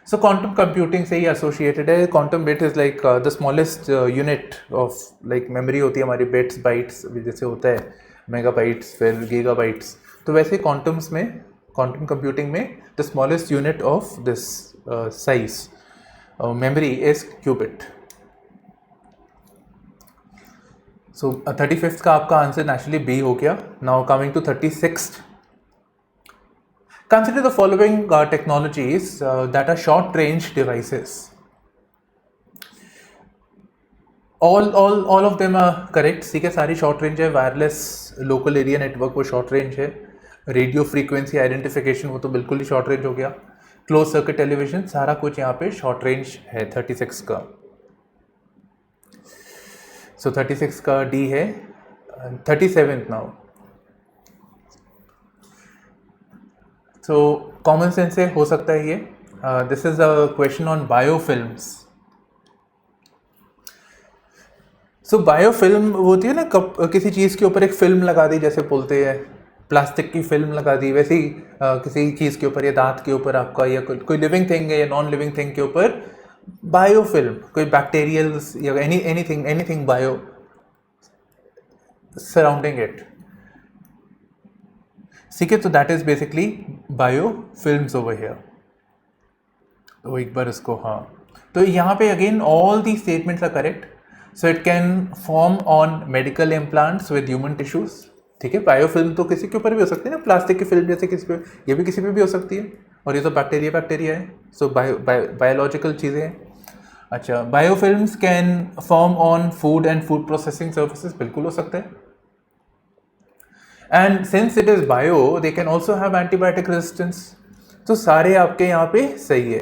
So quantum computing से ही associated है. Quantum bit is like the smallest unit of like memory होती है हमारी. बिट्स बाइट्स जैसे होता है मेगाबाइट्स फिर गीगाबाइट्स, तो वैसे क्वांटम्स में, क्वांटम कंप्यूटिंग में the smallest unit of this size memory is qubit. So 35th का आपका आंसर नेचुरली बी हो गया. Now coming to 36th. Consider the following technologies that are short range devices. All of them are correct. ठीक है, सारी short range है. Wireless local area network वो short range है. रेडियो फ्रीक्वेंसी आइडेंटिफिकेशन वो तो बिल्कुल ही शॉर्ट रेंज हो गया. क्लोज सर्किट टेलीविजन, सारा कुछ यहाँ पे शॉर्ट रेंज है 36 का. सो 36 का डी है. 37th now. So common sense से हो सकता है ये. This is a question on biofilms. So biofilm वो होती है ना, किसी चीज़ के ऊपर एक फिल्म लगा दी, जैसे बोलते हैं प्लास्टिक की फिल्म लगा दी, वैसे ही किसी चीज़ के ऊपर या दांत के ऊपर आपका या कोई लिविंग थिंग है या नॉन लिविंग थिंग के ऊपर बायोफिल्म, कोई बैक्टीरियल्स या एनीथिंग बायो सराउंडिंग इट. ठीक है, तो that is basically biofilms over here. तो एक बार इसको, हाँ, तो यहाँ पे again all the statements are correct. So it can form on medical implants with human tissues. ठीक है, बायोफिल्म तो किसी के ऊपर भी हो सकती है ना, प्लास्टिक की फिल्म जैसे किसी पे, ये भी किसी पे भी हो सकती है. और ये तो बैक्टीरिया है. सो बायोलॉजिकल चीज़ें हैं. अच्छा, biofilms can form on food and food processing services, बिल्कुल हो सकता है. And since it is bio they can also have antibiotic resistance. तो सारे आपके यहाँ पे सही है.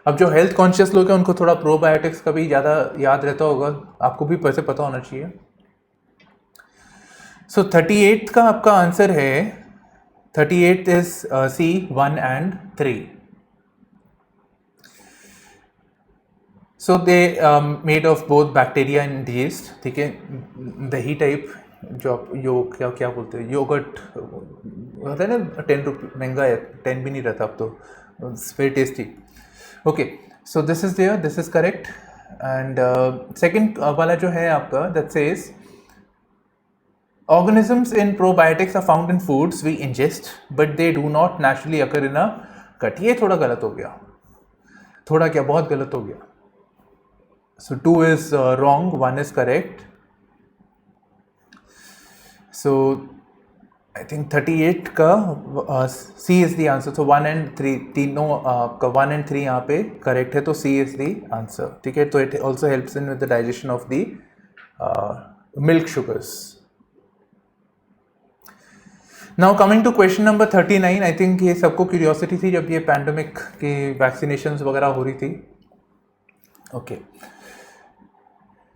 अब जो हेल्थ कॉन्शियस लोग हैं उनको थोड़ा प्रोबायोटिक्स का भी ज़्यादा याद रहता होगा, आपको भी वैसे पता होना चाहिए. सो 38 का आपका आंसर है, 38 is C 1 and 3. So they made of both bacteria and yeast. ठीक है, दही टाइप जो आप क्या बोलते हैं, योगर्ट होता है ना, 10 रुपये महंगा है, 10 भी नहीं रहता अब तो. It's very tasty. Okay, so this is there, this is correct. And second वाला जो है आपका, that says organisms in probiotics are found in foods we ingest but they do not naturally occur in a gut. ये थोड़ा गलत हो गया, थोड़ा क्या, बहुत गलत हो गया. So 2 is wrong, 1 is correct. So I think 38 का C is the answer. So 1 and 3 तीनों का 1 and 3 यहाँ पे correct है, तो C is the answer. ठीक है, तो it also helps in with the digestion of the milk sugars. Now coming to question number 39. I think ये सबको क्यूरियोसिटी थी जब ये पैंडमिक की वैक्सीनेशंस वगैरह हो रही थी. ओके,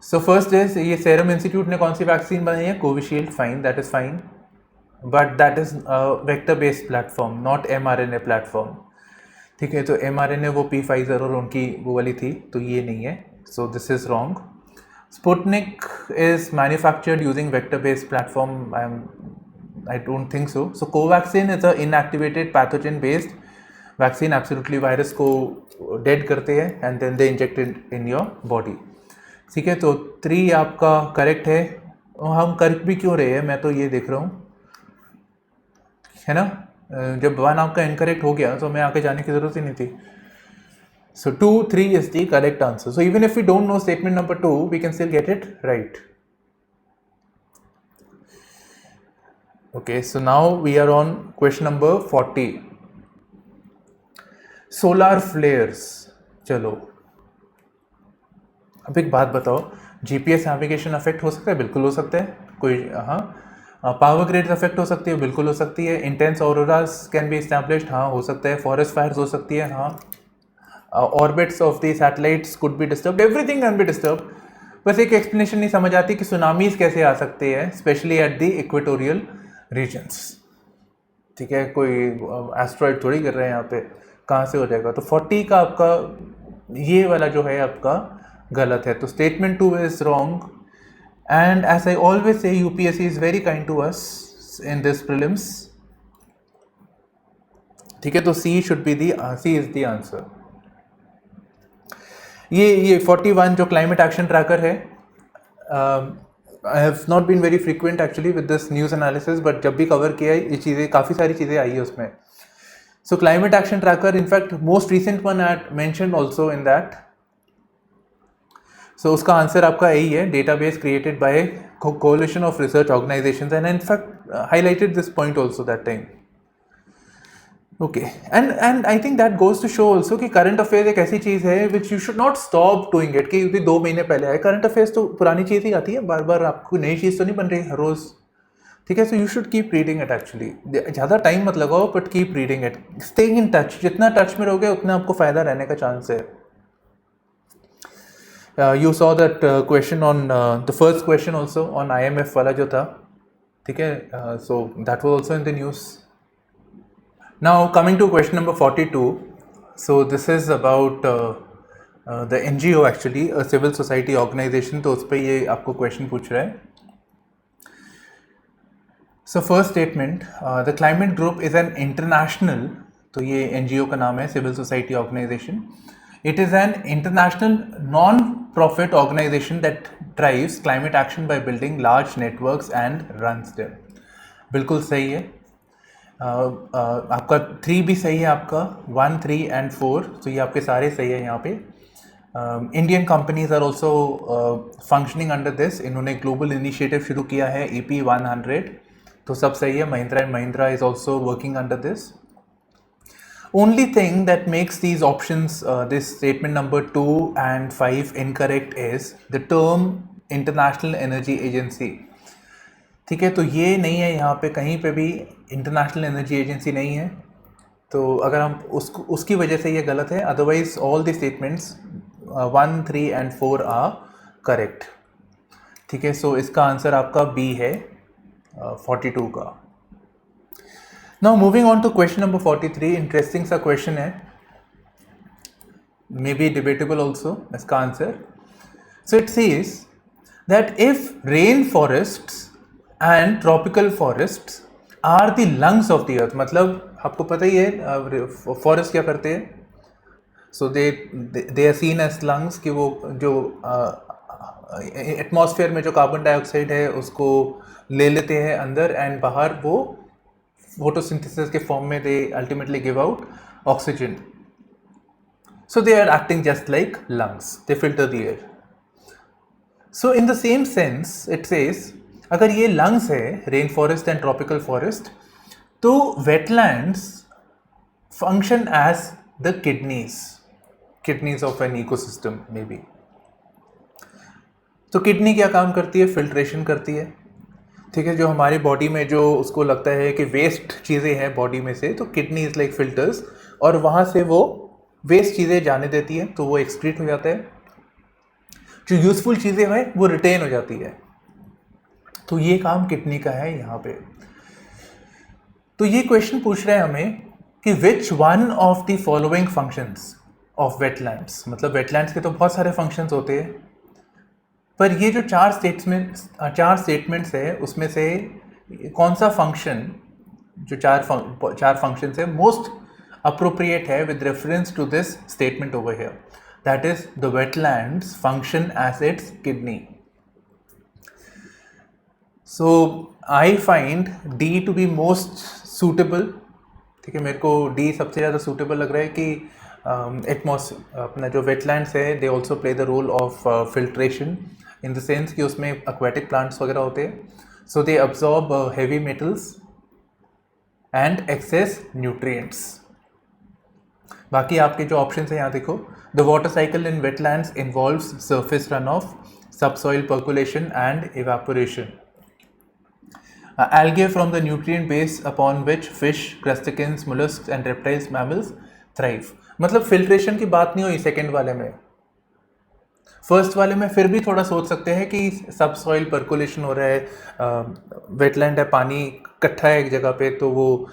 सो फर्स्ट इज, ये सेरम इंस्टीट्यूट ने कौन सी वैक्सीन बनाई है? Covishield. Fine, that is fine, but that is vector based platform, not mRNA platform. ठीक है, तो mRNA वो Pfizer और उनकी वो वाली थी, तो ये नहीं है. So this is wrong. Sputnik is manufactured using vector based platform. I don't think so. So Covaxin is a inactivated pathogen based vaccine. Absolutely virus को dead करते हैं and then they inject it in your body. ठीक है, तो 3 आपका correct है. हम कर भी क्यों रहे हैं, मैं तो ये देख रहा हूँ, है ना. जब 1 आपका इनकरेक्ट हो गया तो मैं आगे जाने की जरूरत ही नहीं थी. So 2, 3 is the correct answer. So even if we don't know statement number 2, we can still get it right. Okay, so now we are on question number 40. Solar flares. चलो, अब एक बात बताओ, GPS नेविगेशन अफेक्ट हो सकता है, बिल्कुल हो सकता है। कोई हाँ, पावर ग्रिड्स अफेक्ट हो सकती है, बिल्कुल हो सकती है। Intense auroras can be established, हाँ हो सकता है। फॉरेस्ट फायर्स हो सकती है, हाँ। Orbits of the satellites could be disturbed, everything can be disturbed. बस एक एक्सप्लेनेशन नहीं समझ आती कि सुनामीज कैसे आ सकते हैं, specially at the equatorial regions. ठीक है, कोई एस्ट्रॉइड थोड़ी कर रहे हैं यहाँ पे, कहाँ से हो जाएगा। तो 40 का आपका ये वाला जो है आपका गलत है। तो statement 2 is wrong. And as I always say UPSC is very kind to us in this prelims. ठीक है, तो C should be the, C is the answer. ये 41 जो क्लाइमेट एक्शन ट्रैकर है, I have not been very frequent actually with this news analysis, but जब भी cover किया है ये चीज़ें, काफ़ी सारी चीज़ें आई है उसमें। So climate action tracker, in fact most recent one I mentioned also in that. So उसका आंसर आपका यही है, database created by coalition of research organisations, and in fact highlighted this point also that time. Okay, and I think that goes to show also कि current affair एक ऐसी चीज़ है which you should not stop doing it, कि 2 महीने पहले आए। Current affairs तो पुरानी चीज़ ही आती है, बार बार आपको नई चीज़ तो नहीं बन रही हर रोज़। ठीक है, so you should keep reading it actually. ज़्यादा टाइम मत लगाओ, but keep reading it, stay in touch. जितना टच में रहोगे उतना आपको फ़ायदा रहने का चांस है। You saw that question on the first question also on IMF वाला जो था। ठीक है, so that was also in the news. Now coming to question number 42, so this is about the NGO actually, a civil society organization, तो उस पर ये आपको question पूछ रहा है। So first statement, the climate group is an international, तो ये NGO का नाम है, civil society organization. It is an international non-profit organization that drives climate action by building large networks and runs them. बिल्कुल सही है। आपका 3 भी सही है, आपका 1, 3 एंड 4, तो ये आपके सारे सही है यहाँ पे। Indian companies are also functioning under this. इन्होंने ग्लोबल इनिशिएटिव शुरू किया है EP 100, तो सब सही है। Mahindra and Mahindra is also working under this. Only thing that makes these options, this statement number 2 and 5 incorrect is the term international energy agency. ठीक है, तो ये नहीं है यहाँ पे, कहीं पे भी इंटरनेशनल एनर्जी एजेंसी नहीं है। तो अगर हम उसकी वजह से ये गलत है, otherwise all the statements 1, 3 and 4 are correct. ठीक है, सो इसका आंसर आपका B है 42 का। Now moving on to question number 43, interesting सा क्वेश्चन है, मे बी डिबेटेबल ऑल्सो इसका answer. So it says that if rain forests and tropical forests are the lungs of the earth, मतलब आपको पता ही है फॉरेस्ट क्या करते हैं। So they are seen as lungs, कि वो जो एटमॉस्फेयर में जो कार्बन डाइऑक्साइड है उसको ले लेते हैं अंदर, एंड बाहर वो फोटोसिंथेसिस के फॉर्म में they ultimately give out oxygen. So they are acting just like lungs, they filter the air. So in the same sense it says, अगर ये लंग्स है rain forest and tropical forest, तो wetlands function as the kidneys of an ecosystem may be. तो kidney क्या काम करती है? Filtration करती है। ठीक है, जो हमारी बॉडी में जो उसको लगता है कि वेस्ट चीज़ें हैं बॉडी में से, तो किडनी इज लाइक फिल्टर्स, और वहाँ से वो वेस्ट चीज़ें जाने देती है, तो वो एक्सक्रीट हो जाता है। जो यूजफुल चीज़ें हैं वो रिटेन हो जाती है। तो ये काम किडनी का है यहाँ पे। तो ये क्वेश्चन पूछ रहे हैं हमें कि which one of the following functions of wetlands, मतलब वेटलैंड्स के तो बहुत सारे फंक्शंस होते हैं, पर ये जो 4 स्टेटमेंट्स है उसमें से कौन सा फंक्शन, जो 4 फंक्शंस है, मोस्ट अप्रोप्रिएट है with reference to this statement over here, that is the wetlands function as its kidney. So I find D to be most suitable। ठीक है, मेरे को D सबसे ज़्यादा सूटेबल लग रहा है कि अपना जो वेटलैंड्स है they also play the role of filtration, in the sense कि उसमें एक्वेटिक प्लांट्स वगैरह होते हैं, so they absorb heavy metals and excess nutrients. बाकी आपके जो ऑप्शन है यहाँ देखो, the water cycle in wetlands involves surface run off, subsoil percolation and evaporation. Algae from the nutrient base upon which fish, crustaceans, mollusks and reptiles, mammals thrive. मतलब filtration की बात नहीं हुई सेकेंड वाले में. फर्स्ट वाले में फिर भी थोड़ा सोच सकते हैं कि सब सॉइल पर्कुलेशन हो रहा है, वेटलैंड है, पानी इकट्ठा है एक जगह पे, तो वो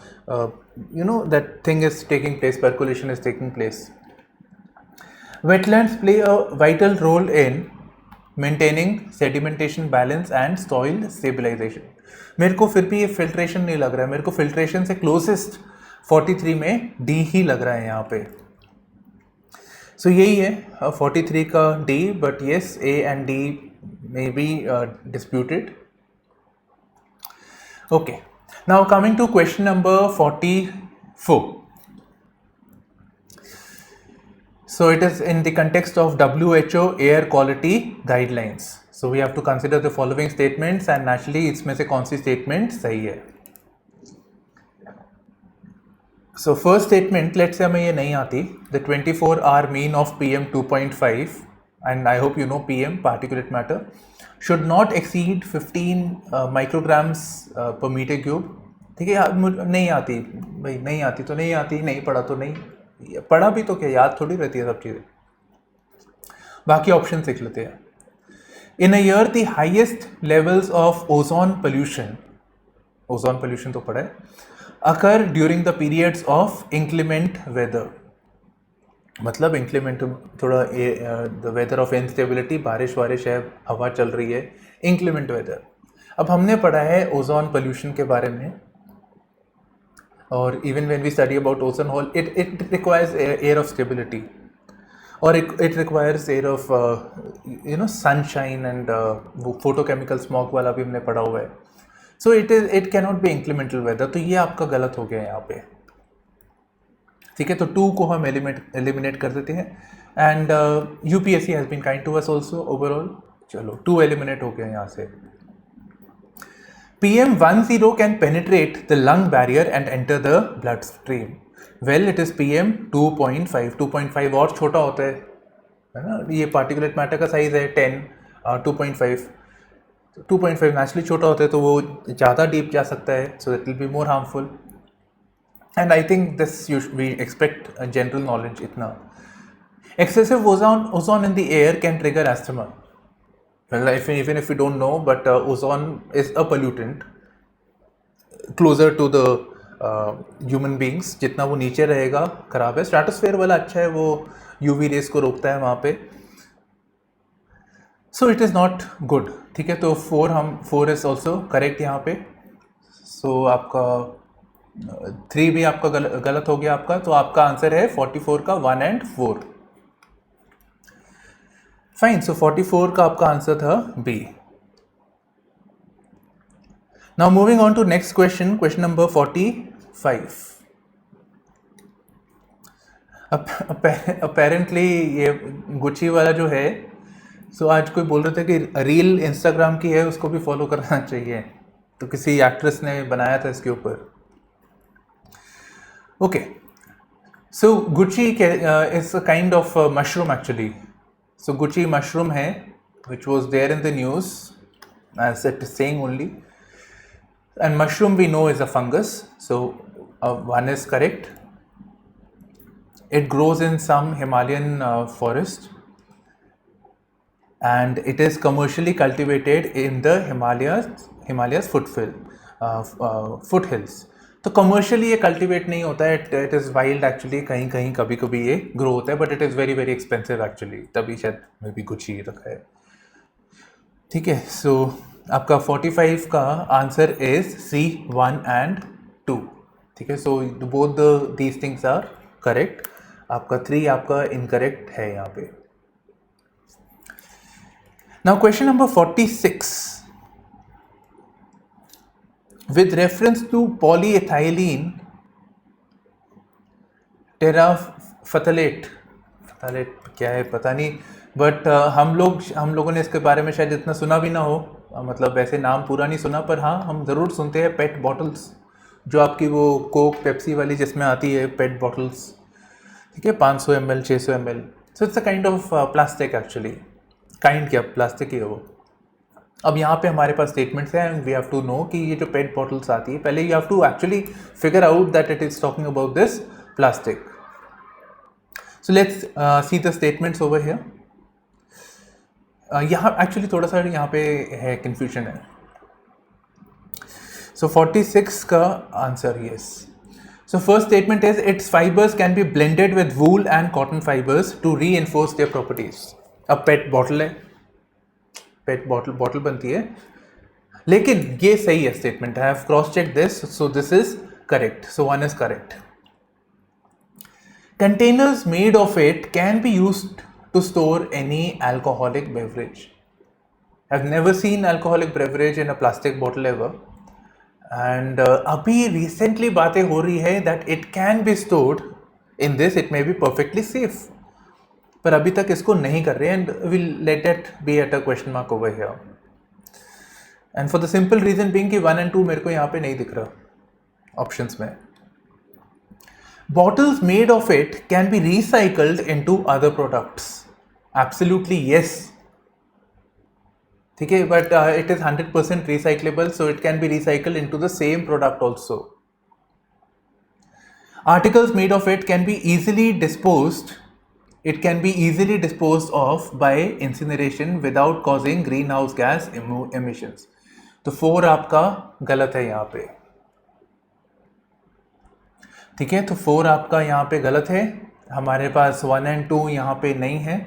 you know that thing is taking place, percolation is taking place. Wetlands play a vital role in maintaining sedimentation balance and soil stabilisation. मेरे को फिर भी ये फिल्ट्रेशन नहीं लग रहा है, मेरे को फिल्ट्रेशन से क्लोजेस्ट 43 में डी ही लग रहा है यहाँ पे. सो यही है 43 का D, but yes A and D may be disputed. Okay, now coming to question number 44. So it is in the context of WHO air quality guidelines. So we have to consider the following statements and naturally इसमें से कौन सी statement सही है. So first statement, let's say हमें ये नहीं आती, the 24-hour mean of PM 2.5 and I hope you know PM particulate matter should not exceed 15 micrograms per meter cube. ठीक है, नहीं आती भाई, नहीं आती तो नहीं आती, नहीं पढ़ा तो नहीं पढ़ा भी तो क्या, याद थोड़ी रहती है सब चीज़ें. बाकी ऑप्शन देख लेते हैं. In a year the highest levels of ozone pollution तो पढ़ा है, occur during the periods of inclement weather. मतलब इंक्लीमेंट थोड़ा द वेदर ऑफ इनस्टेबिलिटी, बारिश वारिश है, हवा चल रही है, इंक्लीमेंट वेदर. अब हमने पढ़ा है ओजोन पोल्यूशन के बारे में, और even when we study about ozone hole, it requires air of stability, or it requires air of sunshine and वो photochemical smog वाला भी हमने पढ़ा हुआ है. So it cannot be incremental weather. तो ये आपका गलत हो गया यहाँ पे. ठीक है, तो 2 को हम एलिमिनेट कर देते हैं. And UPSC has been kind to us also overall. चलो 2 एलिमिनेट हो गया यहाँ से. PM10 can penetrate the lung barrier and enter the bloodstream. Well, it is PM 2.5. 2.5 और छोटा होता है ना, ये पार्टिकुलेट मैटर का साइज है 10, 2.5. 2.5 नेचुरली छोटा होता है तो वो ज़्यादा डीप जा सकता है, so that will be more harmful. And I think this we expect general knowledge इतना. Excessive ozone in the air can trigger asthma. Well, even if we don't know, but ozone is a pollutant closer to the human beings. जितना वो नीचे रहेगा खराब है. Stratosphere वाला अच्छा है, वो UV रेस को रोकता है वहाँ पे. So it is not good. ठीक है, तो 4 is also correct यहाँ पे. So आपका 3 भी आपका गलत हो गया आपका, तो आपका आंसर है 44 का 1 and 4. फाइन, सो 44 का आपका आंसर था B. Now moving on to next question, question number 45. Apparently ये गुची वाला जो है, सो आज कोई बोल रहे थे कि रील इंस्टाग्राम की है, उसको भी फॉलो करना चाहिए, तो किसी एक्ट्रेस ने बनाया था इसके ऊपर. Okay, so Gucci is a kind of mushroom actually. So Gucci mushroom है, which was there in the news as it is saying only, and mushroom we know is a fungus, so 1 is correct. It grows in some Himalayan forest and it is commercially cultivated in the Himalayas foothills. तो commercially ये cultivate नहीं होता है, it is wild actually. कहीं कहीं कभी कभी ये ग्रो होता है, but it is very very expensive actually, तभी शायद मे बी कुछ ही रखा है. ठीक है, सो आपका 45 का आंसर इज C 1 and 2. ठीक है, so both these things are correct. आपका 3 आपका इनकरेक्ट है यहाँ पे. Now question number 46. With reference to polyethylene terephthalate क्या है पता नहीं, बट हम लोगों ने इसके बारे में शायद इतना सुना भी ना हो, मतलब वैसे नाम पूरा नहीं सुना, पर हाँ हम ज़रूर सुनते हैं पेट बॉटल्स, जो आपकी वो कोक पेप्सी वाली जिसमें आती है पेट बॉटल्स. ठीक है, 500 ml 600 ml. So it's a kind of plastic actually. Kind क्या, प्लास्टिक ही है वो। अब यहाँ पे हमारे पास स्टेटमेंट्स हैं and we have to know कि ये जो पेट बॉटल्स आती है, पहले you have to actually figure out that it is talking about this plastic. So let's see the statements over here. यहाँ एक्चुअली थोड़ा सा यहाँ पे है कंफ्यूजन है. सो 46 का answer yes. So first statement is its fibers can be blended with wool and cotton fibers to reinforce their properties. अब पेट bottle है, पेट बॉटल बनती है, लेकिन ये सही है statement. I have cross check this, so this is correct. So one is correct. Containers made of it can be used to store any alcoholic beverage. I've never seen alcoholic beverage in a plastic bottle ever. And अभी recently बातें हो रही है that it can be stored in this, it may be perfectly safe, पर अभी तक इसको नहीं कर रहे and will let it be at a question mark over here. And for the simple reason being कि 1 and 2 मेरे को यहाँ पे नहीं दिख रहा ऑप्शंस में. Bottles made of it can B recycled into other products. Absolutely yes. ठीक है, but it is 100% recyclable, so it can be recycled into the same product also. Articles made of it can be easily disposed. It can be easily disposed of by incineration without causing greenhouse gas emissions. तो 4 आपका गलत है यहाँ पे. ठीक है, तो 4 आपका यहाँ पे गलत है. हमारे पास 1 and 2 यहाँ पे नहीं है.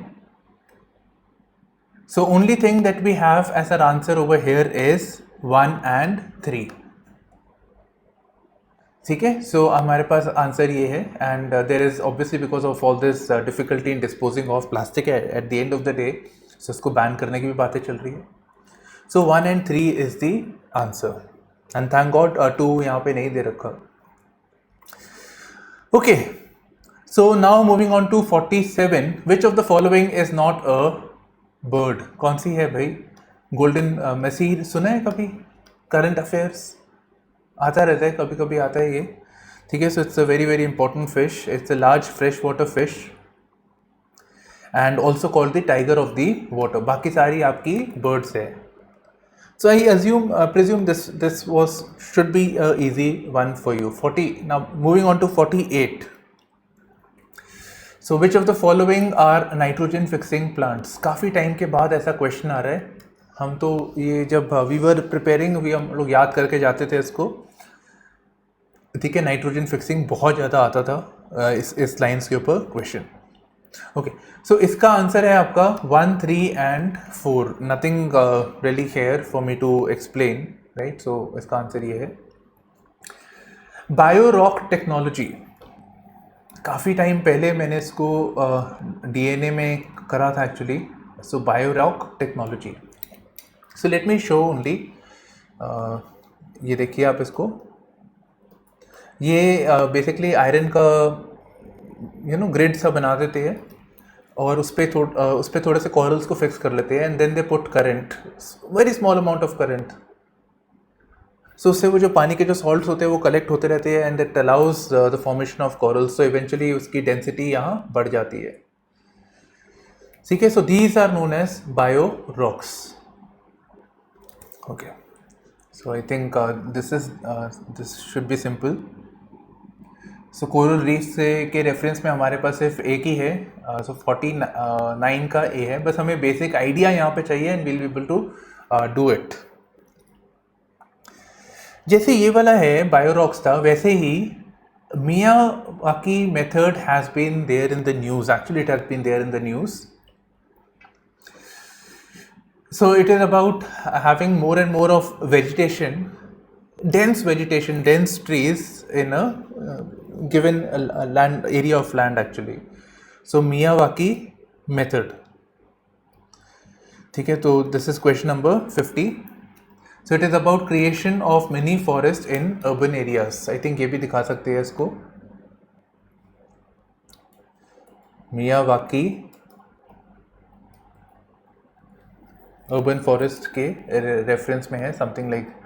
So only thing that we have as our answer over here is 1 and 3. ठीक है, so हमारे पास आंसर ये है. and there is obviously because of all this difficulty in disposing of plastic at the end of the day, so इसको ban करने की भी बातें चल रही है. so 1 and 3 is the answer and thank God 2 यहाँ पे नहीं दे रखा. okay, so now moving on to 47. which of the following is not a bird? कौन सी है भाई? गोल्डन मैसीर सुना है कभी? करंट अफेयर्स आता रहता है, कभी कभी आता है ये. ठीक है, so it's a very very important fish. It's a large fresh water fish and also called the tiger of the water. बाकी सारी आपकी बर्ड्स है. So I presume this was should be a easy one for you. 40. Now moving on to 48. So which of the following are nitrogen fixing plants? काफ़ी time के बाद ऐसा question आ रहा है. हम तो ये जब वी वर प्रिपेयरिंग हम लोग याद करके जाते थे इसको. ठीक है, नाइट्रोजन फिक्सिंग बहुत ज़्यादा आता था इस लाइन्स के ऊपर क्वेश्चन. ओके, सो इसका आंसर है आपका 1, 3 and 4. Nothing really here for me to explain, right. So इसका आंसर ये है बायोरॉक टेक्नोलॉजी. काफ़ी टाइम पहले मैंने इसको DNA में करा था actually. So biorock technology. So let me show only. ये देखिए आप इसको. ये बेसिकली आयरन का ग्रिड सा बना देते हैं और उस पर थोड़े से कॉरल्स को फिक्स कर लेते हैं and then they put current, very small amount of current. So उससे वो जो पानी के जो सॉल्ट्स होते हैं वो कलेक्ट होते रहते हैं and it allows the formation of corals. So eventually उसकी डेंसिटी यहाँ बढ़ जाती है. ठीक है, so these are known as bio rocks. Okay, so I think this should be simple. So coral reef से के रेफरेंस में हमारे पास सिर्फ एक ही है. सो 49 का ए है. बस हमें बेसिक आइडिया यहाँ पे चाहिए and will be able to do it. जैसे ये वाला है बायोरॉक्स था, वैसे ही Miyawaki method has been there in the news. Actually it has been there in the news. So it is about having more and more of vegetation, dense vegetation, dense trees in a given land area of land actually. So Miyawaki method. ठीक है, तो this is question number 50. So it is about creation of mini forest in urban areas. I think ये भी दिखा सकते हैं इसको. Miyawaki urban forest के reference में है something like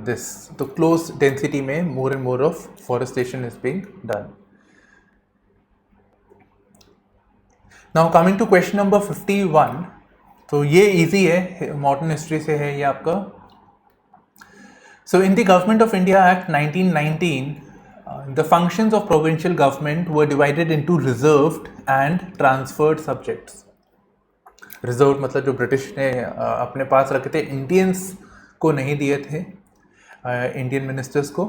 this. तो close density में more and more of forestation is being done. Now coming to question number 51. तो ये इजी है, मॉडर्न हिस्ट्री से है ये आपका. So in the Government of India Act 1919, the functions of provincial government were divided into reserved and transferred subjects. Reserve मतलब जो British ने अपने पास रखे थे, इंडियंस को नहीं दिए थे, इंडियन मिनिस्टर्स को,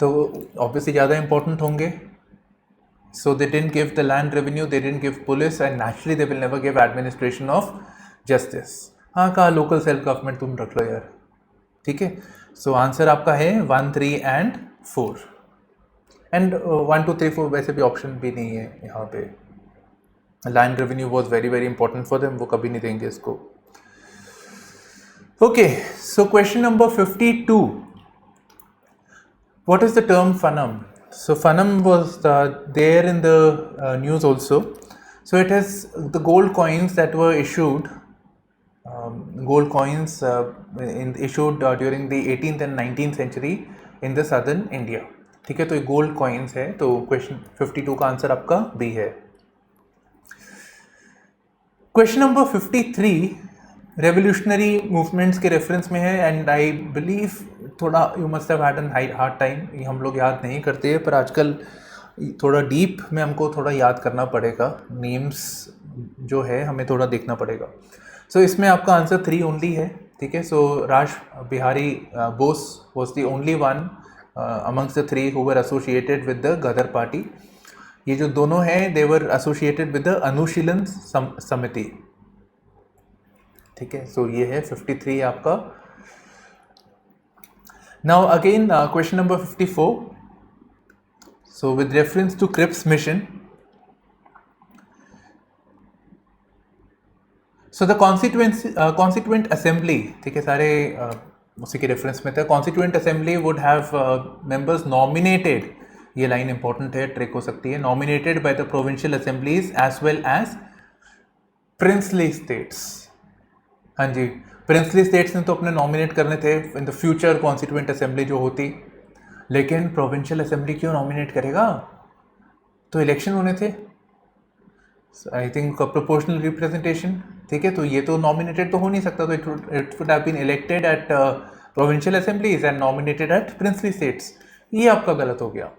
तो ऑब्वियसली ज़्यादा इंपॉर्टेंट होंगे. So they didn't give the land revenue, they didn't give police, and naturally they will never give administration of justice. हाँ, कहा लोकल सेल्फ गवर्नमेंट तुम रख लो यार, ठीक है. सो आंसर आपका है 1, 3 एंड 4. एंड 1, 2, 3, 4 वैसे भी ऑप्शन भी नहीं है यहाँ पे. Land revenue was very very important for them, वो कभी नहीं देंगे इसको. Okay, so question number 52. What is the term fanam? So fanam was there in the news also. So it is the gold coins that were issued, gold coins issued during the 18th and 19th century in the southern India. ठीक है, तो ये gold coins है. तो question 52 का answer आपका B है. Question number 53 revolutionary movements के रेफरेंस में है, एंड आई बिलीव थोड़ा you must have had an hard time, ये हम लोग याद नहीं करते हैं, पर आजकल थोड़ा डीप में हमको थोड़ा याद करना पड़ेगा. नेम्स जो है हमें थोड़ा देखना पड़ेगा. सो इसमें आपका आंसर 3 ओनली है, ठीक है. So Raj Bihari Bose was the only one amongst the 3 who were associated with the Ghadar party. ये जो दोनों हैं they were associated with the Anushilan Samiti, ठीक है. सो ये है 53 आपका. Now again question number 54. So with reference to Cripps mission, so the constituent assembly, ठीक है, सारे उसी के रेफरेंस में था. Constituent assembly would have members nominated, ये लाइन इंपॉर्टेंट है, ट्रिक हो सकती है, nominated by the provincial assemblies as well as princely states. हाँ जी, प्रिंसली स्टेट्स ने तो अपने नॉमिनेट करने थे in the future constituent assembly जो होती, लेकिन प्रोविंशियल असेंबली क्यों नॉमिनेट करेगा? तो इलेक्शन होने थे, आई थिंक प्रोपोर्शनल रिप्रेजेंटेशन, ठीक है. तो ये तो नॉमिनेटेड तो हो नहीं सकता, तो it would have been elected at provincial assemblies and nominated at princely states. ये आपका गलत हो गया.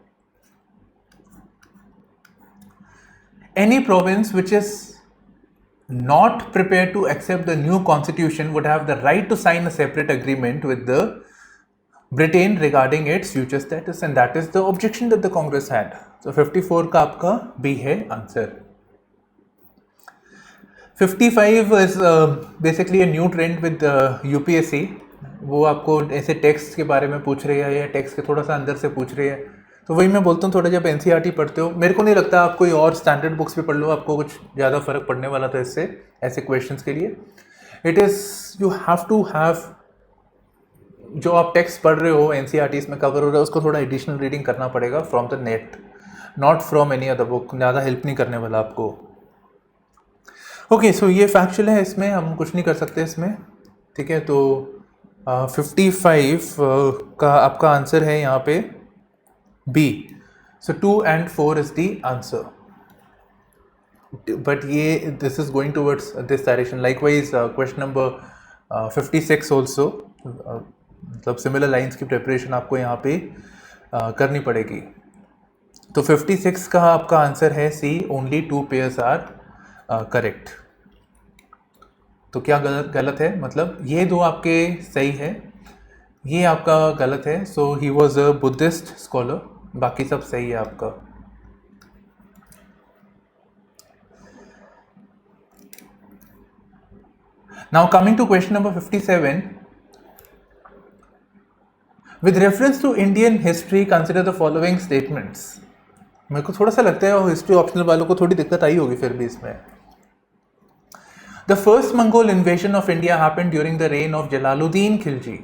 Any province which is not prepared to accept the new constitution would have the right to sign a separate agreement with the Britain regarding its future status, and that is the objection that the Congress had. So 54 का आपका B है answer. 55 is basically a new trend with UPSC. वो आपको ऐसे text के बारे में पूछ रही है या टेक्स्ट के थोड़ा सा अंदर से पूछ रही है. तो वही मैं बोलता हूँ, थोड़ा जब NCERT पढ़ते हो, मेरे को नहीं लगता आप कोई और स्टैंडर्ड बुक्स भी पढ़ लो आपको कुछ ज़्यादा फर्क पड़ने वाला था इससे, ऐसे क्वेश्चंस के लिए. It is you have to have, जो आप टेक्स्ट पढ़ रहे हो NCERT में कवर हो रहा है, उसको थोड़ा एडिशनल रीडिंग करना पड़ेगा from the net, not from any other book. ज़्यादा हेल्प नहीं करने वाला आपको. ओके, सो ये फैक्चुअल है, इसमें हम कुछ नहीं कर सकते इसमें, ठीक है. तो 55 का आपका आंसर है यहाँ पे B. So 2 and 4 is the answer. But ये this is going towards this direction. Likewise, question number 56 also. मतलब similar lines की preparation आपको यहाँ पे करनी पड़ेगी. तो 56 का आपका आंसर है C. Only 2 pairs are correct. तो क्या गलत है? मतलब ये दो आपके सही है, ये आपका गलत है. So he was a Buddhist scholar. बाकी सब सही है आपका. Now coming to question number 57. With reference to Indian history, consider the following statements. मेरे को थोड़ा सा लगता है हिस्ट्री ऑप्शनल वालों को थोड़ी दिक्कत आई होगी फिर भी इसमें. The first Mongol invasion of India happened during the reign of Jalaluddin Khilji.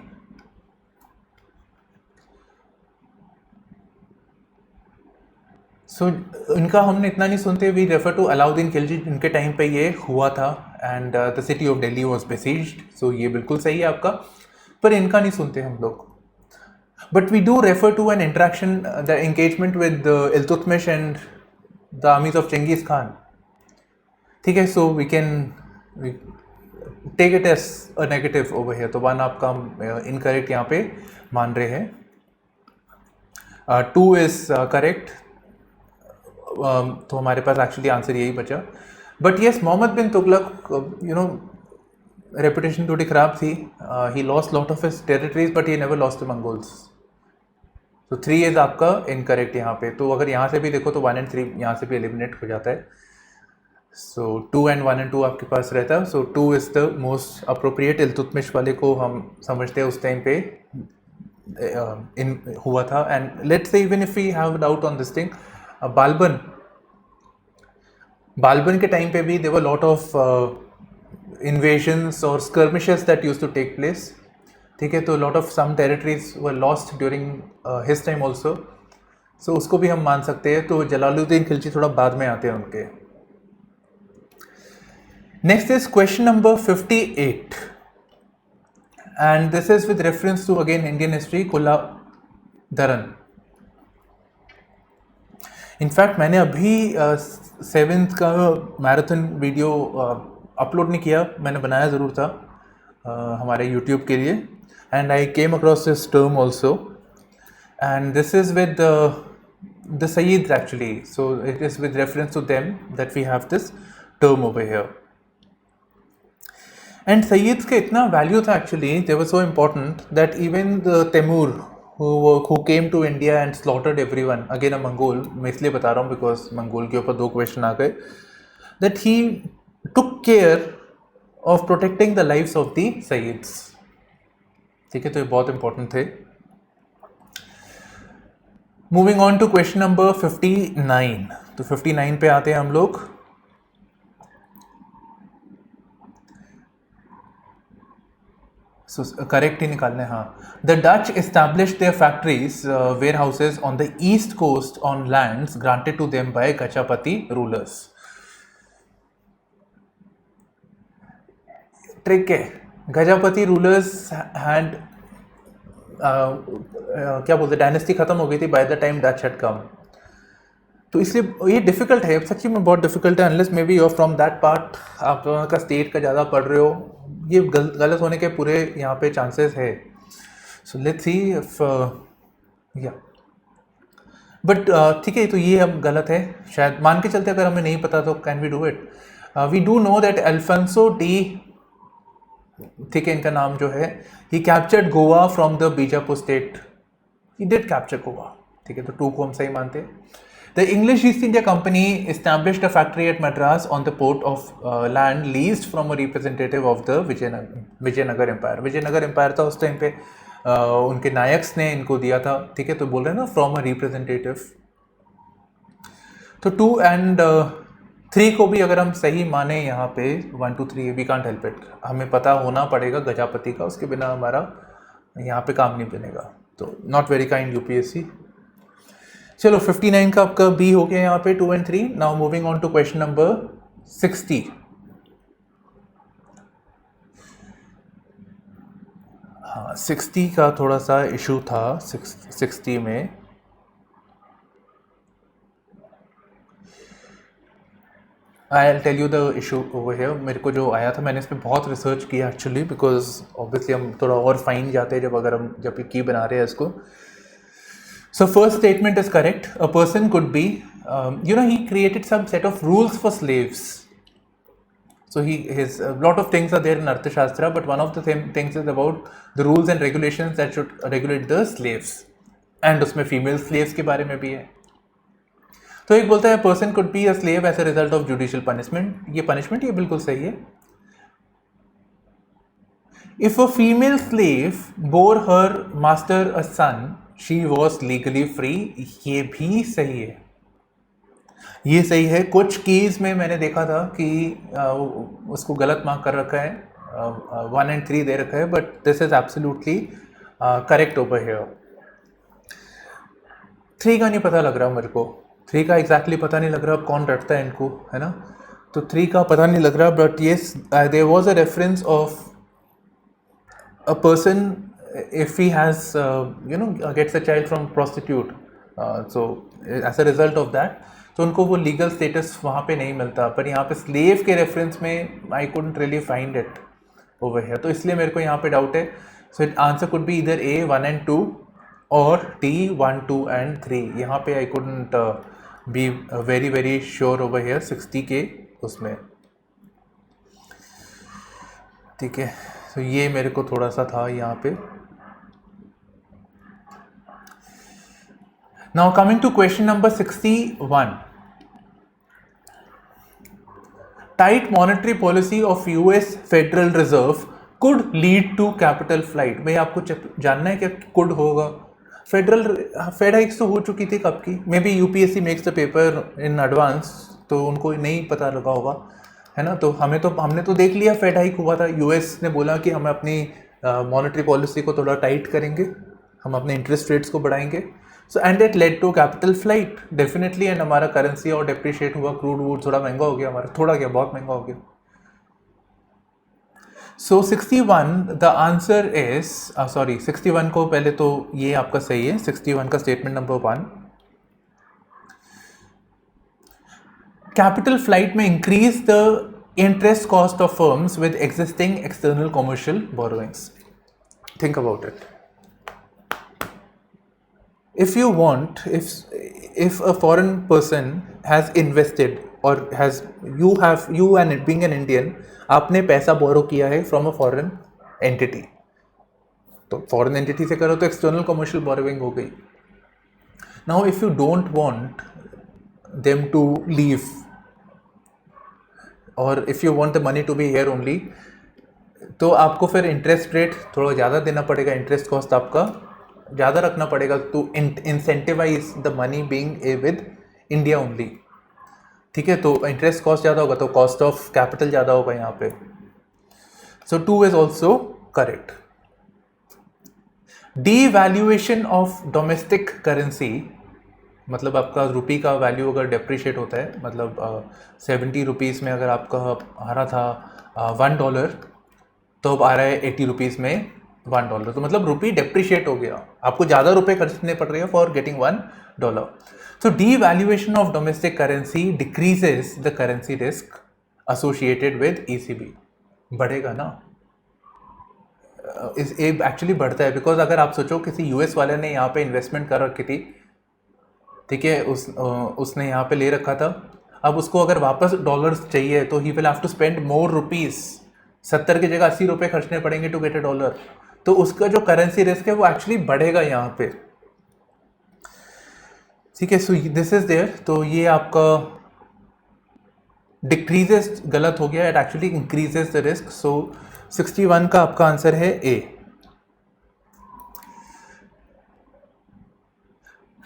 सो इनका हमने इतना नहीं सुनते, we refer to Alauddin Khilji, इनके टाइम पे ये हुआ था and the city of Delhi was besieged. सो ये बिल्कुल सही है आपका, पर इनका नहीं सुनते हम लोग. But we do refer to an interaction, the engagement with Iltutmish and the armies of Genghis Khan, ठीक है. So we can take it as a negative over here, तो 1 आपका हम इनकरेक्ट यहाँ पे मान रहे हैं. 2 इज करेक्ट. तो हमारे पास एक्चुअली आंसर यही बचा. But yes, Mohammad bin Tughlaq, you know, reputation थोड़ी ख़राब थी. He lost lot of his territories but he never lost the Mongols. तो 3 इज आपका इनकरेक्ट यहाँ पे. तो अगर यहाँ से भी देखो तो 1 and 3 यहाँ से भी एलिमिनेट हो जाता है. सो 2 and 1 and 2 आपके पास रहता है. सो 2 is the most appropriate. Iltutmish वाले को हम समझते हैं उस टाइम पे इन हुआ था. And let's say even if we have doubt on this thing, Balban के टाइम पे भी there were lot of invasions और skirmishes that used to take place. ठीक है, तो lot of some territories were lost during his time also. So उसको भी हम मान सकते हैं. तो जलालुद्दीन खिलजी थोड़ा बाद में आते हैं उनके. Next is question number 58 and this is with reference to again Indian history, कुल्ला धरन. इनफैक्ट मैंने अभी 7th का मैराथन वीडियो अपलोड नहीं किया, मैंने बनाया ज़रूर था हमारे यूट्यूब के लिए. And I came across this term also and this is with the Sayyids actually. So it is with reference to them that we have this term over here. And Sayyids का इतना वैल्यू था actually, they were so important that even the Timur who came to India and slaughtered everyone, again a Mongol, मैं इसलिए बता रहा हूँ because Mongol के ऊपर 2 क्वेश्चन आ गए, that he took care of protecting the lives of the Sayyids. ठीक है, तो ये बहुत इंपॉर्टेंट थे. Moving on to question number 59. तो 59 पे आते हैं हम लोग. करेक्ट ही निकालने. हाँ, the Dutch established their factories, warehouses on the east coast on lands granted to them by Gajapati rulers. Trick है, गजापति रूलर्स हैड क्या बोलते, डायनेस्टी खत्म हो गई थी by the time Dutch had come. तो इसलिए ये डिफिकल्ट है, सच्ची में बहुत डिफिकल्ट है. Unless may be you are from that part, आप का स्टेट का ज़्यादा पढ़ रहे हो, ये गलत होने के पूरे यहाँ पे चांसेस है. सो लेट्स सी इफ या बट ठीक है, तो ये अब गलत है शायद, मान के चलते अगर हमें नहीं पता तो can we do it. We do know that Alfonso de, ठीक है इनका नाम जो है, he captured Goa from the Bijapur state. He did capture Goa. ठीक है, तो 2 को हम सही मानते हैं. The English East India Company established a factory at Madras on the port of land leased from a representative of the Vijayanagar Empire. Vijayanagar Empire था उस टाइम पे, उनके नायक्स ने इनको दिया था. ठीक है, तो बोल रहे हैं ना फ्रॉम अ रिप्रेजेंटेटिव. तो 2 and 3 को भी अगर हम सही माने यहाँ पे 1 2 3, वी कांट हेल्प इट, हमें पता होना पड़ेगा गजापति का, उसके बिना हमारा यहाँ पे काम नहीं बनेगा. तो नॉट वेरी काइंड यूपीएससी. चलो 59 का आपका बी हो गया यहाँ पे 2 and 3. Now moving on to question number 60. हाँ, 60 का थोड़ा सा इशू था. 60 में I will tell you the issue over here. मेरे को जो आया था, मैंने इस पर बहुत रिसर्च किया एक्चुअली, बिकॉज ऑब्वियसली हम थोड़ा और फाइन जाते हैं जब की बना रहे हैं इसको. So first statement is correct. A person could be, he created some set of rules for slaves. So his a lot of things are there in Arthashastra, but one of the things is about the rules and regulations that should regulate the slaves. And उसमें female slaves के बारे में भी है. तो एक बोलता है person could be a slave as a result of judicial punishment. ये punishment ये बिल्कुल सही है. If a female slave bore her master a son, she was legally free. ये भी सही है, ये सही है. कुछ केस में मैंने देखा था कि उसको गलत मार्क कर रखा है, 1 and 3 दे रखा है, but this is absolutely correct over here. 3 का नहीं पता लग रहा मेरे को, 3 का एग्जैक्टली पता नहीं लग रहा. अब कौन रटता है इनको, है ना. तो 3 का पता नहीं लग रहा, but yes there was a reference of a person if he has gets a child from prostitute, so as a result of that, तो उनको वो लीगल स्टेटस वहाँ पे नहीं मिलता. पर यहाँ पे स्लेव के रेफरेंस में I couldn't really find it. Over here, तो इसलिए मेरे को यहाँ पे डाउट है. So it answer could be इधर A 1 and 2 और D 1 2 and 3. यहाँ पे I couldn't be very very sure over here 60 के उसमें. ठीक है, तो ये मेरे को थोड़ा सा था यहाँ पे. Now coming to question number 61. Tight monetary policy of US federal reserve could lead to capital flight. भाई आपको जानना है क्या कुड होगा. फेड हाइक्स तो हो चुकी थी कब की. May be UPSC makes the paper in advance, तो उनको नहीं पता लगा होगा, है ना. तो हमने तो देख लिया फेड हाइक हुआ था. यूएस ने बोला कि हम अपनी मॉनेटरी पॉलिसी को थोड़ा टाइट करेंगे, हम अपने इंटरेस्ट रेट्स को बढ़ाएंगे. So and it led to capital flight definitely. And हमारा करेंसी और डेप्रिशिएट हुआ, क्रूड वूड थोड़ा महंगा हो गया हमारा, थोड़ा क्या बहुत महंगा हो गया. सो 61 द आंसर इज, सॉरी 61 को पहले तो ये आपका सही है. 61 का स्टेटमेंट नंबर 1, कैपिटल फ्लाइट में increase the interest cost of firms with existing external commercial borrowings. Think about it. If you want, if a foreign person has invested or you and being an Indian, आपने पैसा बोरो किया है from a foreign entity, तो foreign entity से करो तो external commercial borrowing हो गई. Now if you don't want them to leave or if you want the money to be here only, तो आपको फिर इंटरेस्ट रेट थोड़ा ज़्यादा देना पड़ेगा, इंटरेस्ट कॉस्ट आपका ज़्यादा रखना पड़ेगा to incentivise the money being with India only. ठीक है, तो इंटरेस्ट कॉस्ट ज़्यादा होगा तो कॉस्ट ऑफ कैपिटल ज़्यादा होगा यहाँ पे. सो 2 is also correct. D valuation of domestic currency, मतलब आपका रुपी का वैल्यू अगर डेप्रिशिएट होता है, मतलब 70 रुपीज़ में अगर आपका आ रहा था $1, तो अब आ रहा है 80 रुपीज़ में $1. तो मतलब रुपी डेप्रिशिएट हो गया, आपको ज़्यादा रुपए खर्चने पड़ रहे हैं for getting $1. So D valuation of domestic currency decreases the currency risk associated with ECB. बढ़ेगा ना, एक्चुअली बढ़ता है. बिकॉज अगर आप सोचो किसी यूएस वाले ने यहाँ पे इन्वेस्टमेंट कर रखी थी, ठीक है, उसने यहाँ पे ले रखा था, अब उसको अगर वापस डॉलर्स चाहिए तो he will have to spend more rupees. 70 की जगह 80 रुपये खर्चने पड़ेंगे टू गेट ए $1. तो उसका जो करेंसी रिस्क है वो एक्चुअली बढ़ेगा यहाँ पे. ठीक है, सो दिस इज देयर. तो ये आपका डिक्रीजेस गलत हो गया, it actually increases the risk. So 61 का आपका आंसर है A.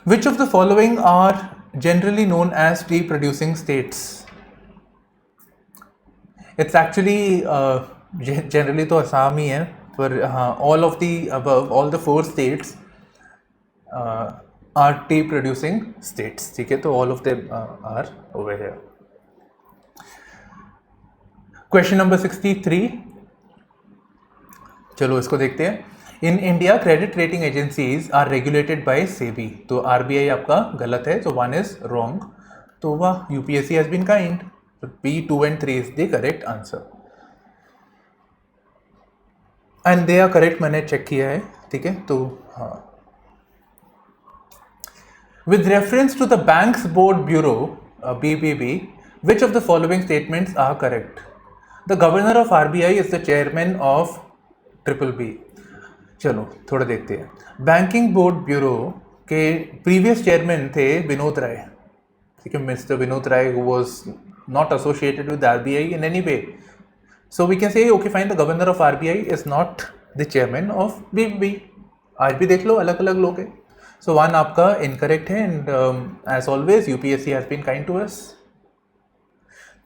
Which of the following are generally known as tea producing states. It's actually generally तो असम ही है, पर हाँ, all of the above, all the 4 states are tea producing states. ठीक है, तो all of them are over here. Question number 63, चलो इसको देखते हैं. In India credit rating agencies are regulated by SEBI. तो आरबीआई आपका गलत है, तो 1 इज रॉन्ग. तो वाह, UPSC has been kind. B 2 and 3 is the correct answer. And they are correct, मैंने चेक किया है. ठीक है, तो हाँ. With reference to the Banks Board Bureau, BBB, which of the following statements are correct? The governor of RBI is the chairman of BBB. चलो थोड़ा देखते हैं. बैंकिंग बोर्ड ब्यूरो के प्रीवियस चेयरमैन थे विनोद राय. ठीक है, mister Vinod Rai who was not associated with RBI in any way. So we can say, okay fine, the governor of RBI is not the chairman of BBB. आज भी देख लो अलग अलग लोग हैं. So 1 आपका incorrect है, and as always UPSC has been kind to us.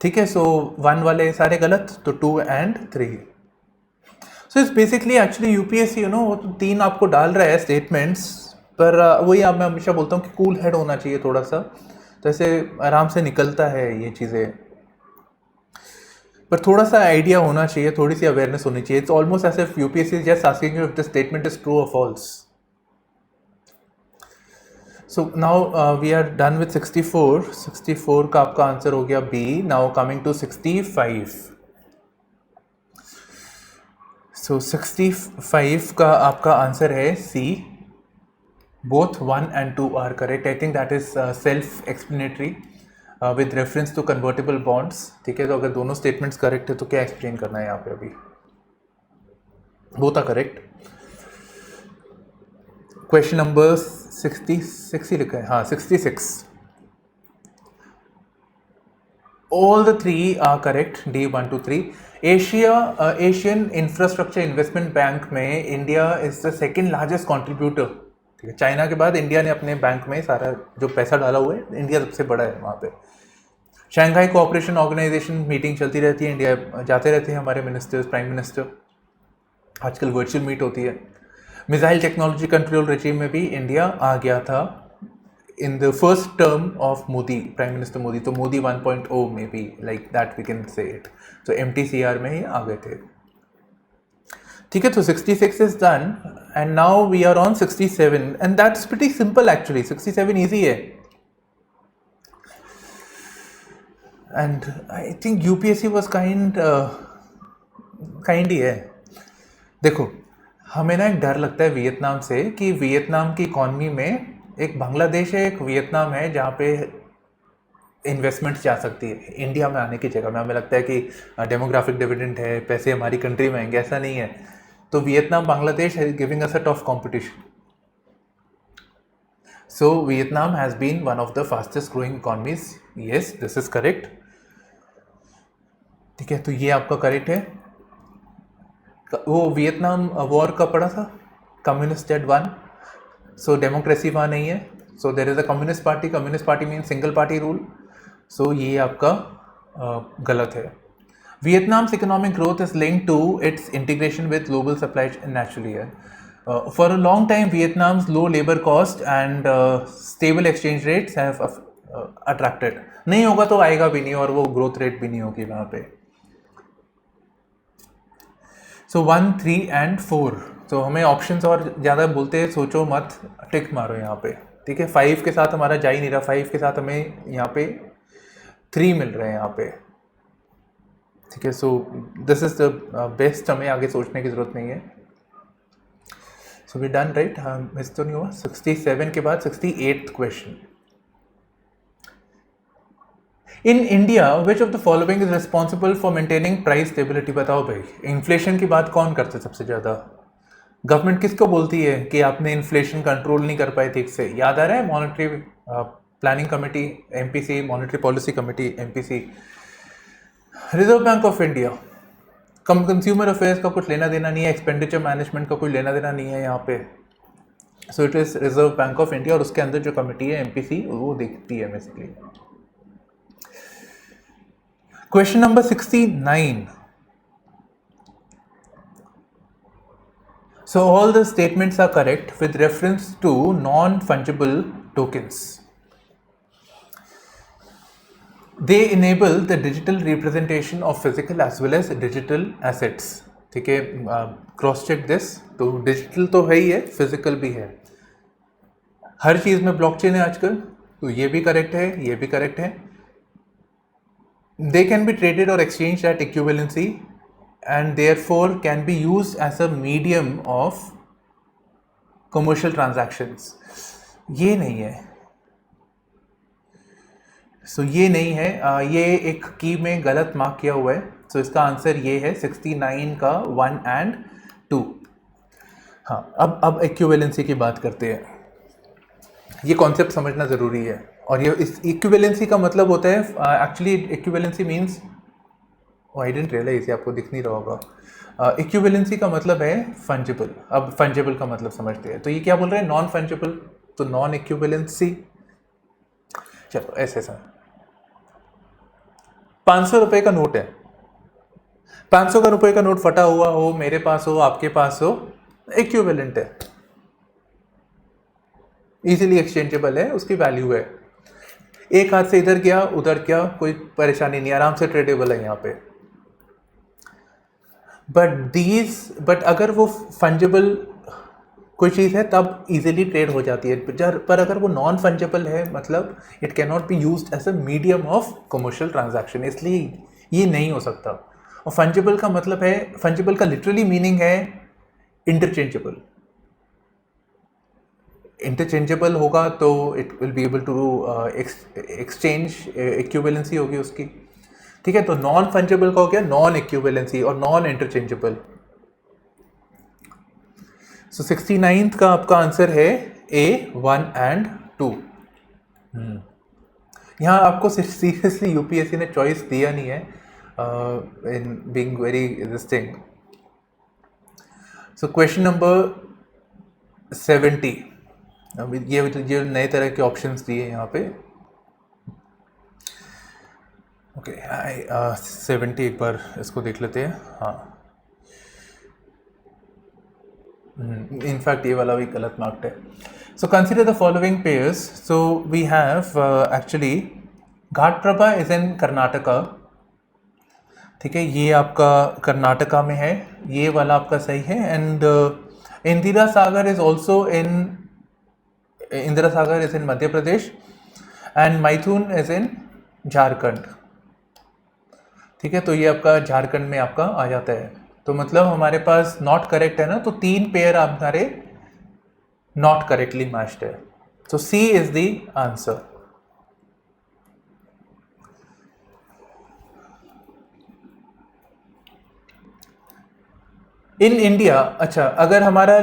ठीक है, so 1 वाले सारे गलत, तो 2 and 3. So it's basically actually UPSC, you know, वो तो 3 आपको डाल रहा है स्टेटमेंट्स, पर वही मैं हमेशा बोलता हूँ कि कूल हेड होना चाहिए थोड़ा सा, तो ऐसे आराम से निकलता है ये चीज़ें. पर थोड़ा सा आइडिया होना चाहिए, थोड़ी सी अवेयरनेस होनी चाहिए. It's almost as if UPSC is just asking you if the statement is true और false. So now we are done with 64. 64 का आपका आंसर हो गया B. Now coming to 65. So 65 का आपका आंसर है C, both 1 and 2 are correct. I think that is self explanatory with reference to convertible bonds. ठीक है, तो अगर दोनों स्टेटमेंट्स करेक्ट है तो क्या एक्सप्लेन करना है यहाँ पे अभी? Both are correct. Question number 66 ही लिखा है, हाँ 66. All the three are correct. D 1 2 3. Asian Infrastructure Investment Bank में India is the second largest contributor. ठीक है, चाइना के बाद इंडिया ने अपने बैंक में सारा जो पैसा डाला हुआ है, इंडिया सबसे बड़ा है वहाँ पे. शंघाई कोऑपरेशन ऑर्गेनाइजेशन मीटिंग चलती रहती है, इंडिया जाते रहते हैं हमारे मिनिस्टर्स, प्राइम मिनिस्टर. आजकल वर्चुअल मीट होती है. मिसाइल टेक्नोलॉजी कंट्रोल रेजिम में भी इंडिया आ गया था in the first term of Modi, Prime Minister Modi. तो Modi 1.0 में भी like that we can say it. तो MTCR में ही आ गए थे. ठीक है, तो 66 is done and now we are on 67 and that's pretty simple actually. 67 easy है and I think UPSC was kind ही है. देखो, हमें ना एक डर लगता है वियतनाम से कि वियतनाम की इकॉनमी में एक बांग्लादेश है, एक वियतनाम है जहाँ पे इन्वेस्टमेंट्स जा सकती है इंडिया में आने की जगह में. हमें लगता है कि डेमोग्राफिक डिविडेंड है, पैसे हमारी कंट्री में आएंगे, ऐसा नहीं है. तो वियतनाम बांग्लादेश है giving us a tough competition. So Vietnam has been one of the fastest growing economies. Yes, this is correct. ठीक है, तो ये आपका करेक्ट है. वो वियतनाम वॉर का पड़ा था, communist dead one. So democracy वहाँ नहीं है. So there is a communist party mean single party rule. So ये आपका गलत है. Vietnam's economic growth is linked to its integration with global supply chain naturally है. For a long time Vietnam's low labour cost and stable exchange rates have attracted. नहीं होगा तो आएगा भी नहीं और वो ग्रोथ रेट भी नहीं होगी वहाँ पे. सो 1 3 and 4. तो हमें ऑप्शंस और ज़्यादा बोलते हैं, सोचो मत, टिक मारो यहाँ पे. ठीक है, 5 के साथ हमारा जा ही नहीं रहा. 5 के साथ हमें यहाँ पे 3 मिल रहे हैं यहाँ पे. ठीक है, so this is the best. हमें आगे सोचने की ज़रूरत नहीं है. So we done right. हाँ, मिस तो नहीं हुआ. 67 के बाद 68th question. In India which of the following is responsible for maintaining price stability? बताओ भाई, इन्फ्लेशन की बात कौन करता है सबसे ज़्यादा? गवर्नमेंट किसको बोलती है कि आपने इन्फ्लेशन कंट्रोल नहीं कर पाए ठीक से? याद आ रहा है? Monetary planning committee MPC, monetary policy committee MPC. Reserve bank of India. Consumer affairs का कुछ लेना देना नहीं है, एक्सपेंडिचर मैनेजमेंट का कोई लेना देना नहीं है यहाँ पे. So it is reserve bank of India और उसके अंदर जो कमेटी है MPC वो देखती है basically. Question number 69. So all the statements are correct with reference to non-fungible tokens. They enable the digital representation of physical as well as digital assets. ठीक है, क्रॉस चेक दिस. तो digital तो है ही है, physical भी है. हर चीज़ में blockchain है आजकल, तो ये भी करेक्ट है, ये भी करेक्ट है. They can be traded or exchanged at equivalency and therefore can be used as a medium of commercial transactions. ये नहीं है. सो ये नहीं है. ये एक की में गलत मार्क किया हुआ है. सो इसका आंसर ये है 69 का 1 and 2. हाँ, अब इक्विवेलेंसी की बात करते हैं. ये कॉन्सेप्ट समझना ज़रूरी है. और ये इस इक्विवेलेंसी का मतलब होता है, actually equivalency means, I didn't realise, आपको दिख नहीं रहा होगा. इक्विवेलेंसी का मतलब है फंजिबल. अब फंजिबल का मतलब समझते हैं. तो ये क्या बोल रहे हैं? Non fungible. तो नॉन इक्विवेलेंसी. चलो ऐसे सर, 500 रुपये का नोट है. 500 का रुपये का नोट फटा हुआ हो, मेरे पास हो, आपके पास हो, इक्विवेलेंट है, इजीली एक्सचेंजेबल है, उसकी वैल्यू है. एक हाथ से इधर गया उधर गया, कोई परेशानी नहीं, आराम से ट्रेडेबल है यहाँ पे. बट अगर वो फंजेबल कोई चीज़ है तब इजीली ट्रेड हो जाती है. पर अगर वो नॉन फंजेबल है, मतलब it can not be used as a medium of commercial transaction, इसलिए ये नहीं हो सकता. और फंजिबल का मतलब है, फंजिबल का लिटरली मीनिंग है इंटरचेंजेबल। इंटरचेंजेबल होगा तो it will be able to exchange, equivalency होगी उसकी। ठीक है, तो नॉन फंजिबल का हो गया नॉन इक्विवेलेंसी और नॉन इंटरचेंजेबल। सो 69th का आपका आंसर है A 1 and 2। यहाँ आपको सीरियसली यूपीएससी ने चॉइस दिया नहीं है in being very this thing. So question number 70, अभी ये नए तरह के ऑप्शंस दिए यहाँ पे। ओके 70 एक बार इसको देख लेते हैं। हाँ, इनफैक्ट ये वाला भी गलत मार्क्ड है। So consider the following pairs. So we have actually Ghataprabha is in Karnataka. ठीक है, ये आपका कर्नाटका में है, ये वाला आपका सही है। And Indira Sagar is also in, Indira Sagar is in Madhya Pradesh and मैथुन इज इन झारखंड। ठीक है, तो ये आपका झारखंड में आपका आ जाता है। तो मतलब हमारे पास नॉट करेक्ट है ना, तो 3 पेयर हमारे नॉट करेक्टली मैच्ड है। तो C is the answer. In India, अच्छा, अगर हमारा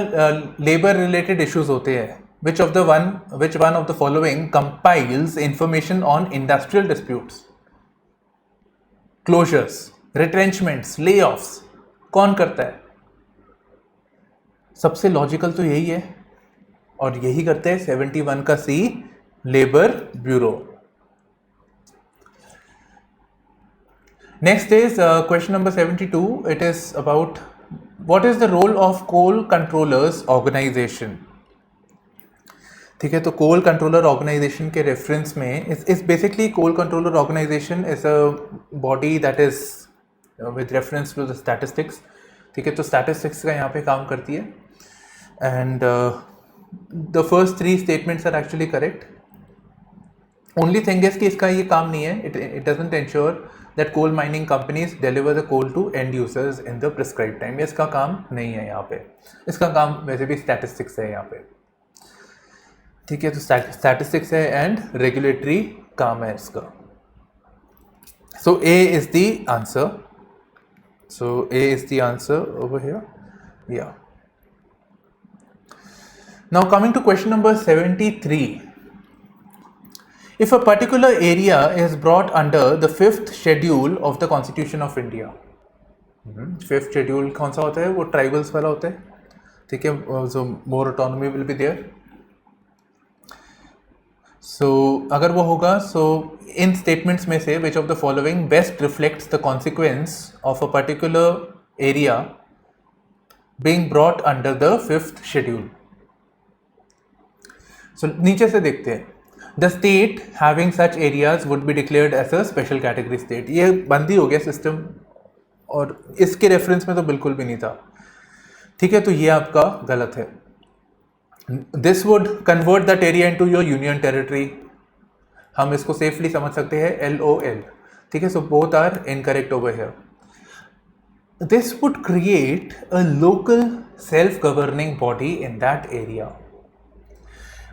लेबर रिलेटेड इश्यूज होते हैं, which one of the following compiles information on industrial disputes? Closures, retrenchments, layoffs, कौन करता है? सबसे लॉजिकल तो यही है और यही करते हैं 71 का C, labour bureau. Next is question number 72। It is about what is the role of coal controllers organization? ठीक है, तो कोल कंट्रोलर ऑर्गेनाइजेशन के रेफरेंस में इस basically coal controller organisation is a body that is with reference to the statistics. ठीक है, तो statistics का यहाँ पे काम करती है and the first 3 statements are actually correct. Only thing is कि इसका ये काम नहीं है, it doesn't ensure that coal mining companies deliver the coal to end users in the prescribed time। इसका काम नहीं है यहाँ पे, इसका काम वैसे भी स्टैटिस्टिक्स है यहाँ पे। ठीक है, तो स्टैटिस्टिक्स है एंड रेगुलेटरी काम है इसका। So A is the answer. So A is the answer over here. या now coming to question number 73। If a particular area is brought under the 5th schedule of the Constitution of India, 5th schedule कौन सा होता है? वो tribals वाला होता है। ठीक है, so more autonomy will be there। So अगर वो होगा, so इन statements में से which of the following best reflects the consequence of a particular area being brought under the 5th schedule? So नीचे से देखते हैं। The state having such areas would be declared as a special category state। ये बंद ही हो गया system और इसके रेफरेंस में तो बिल्कुल भी नहीं था। ठीक है, तो ये आपका गलत है। This would convert that area into your union territory। हम इसको सेफली समझ सकते हैं LOL। ठीक है, so both are incorrect over here। This would create a local self-governing body in that area।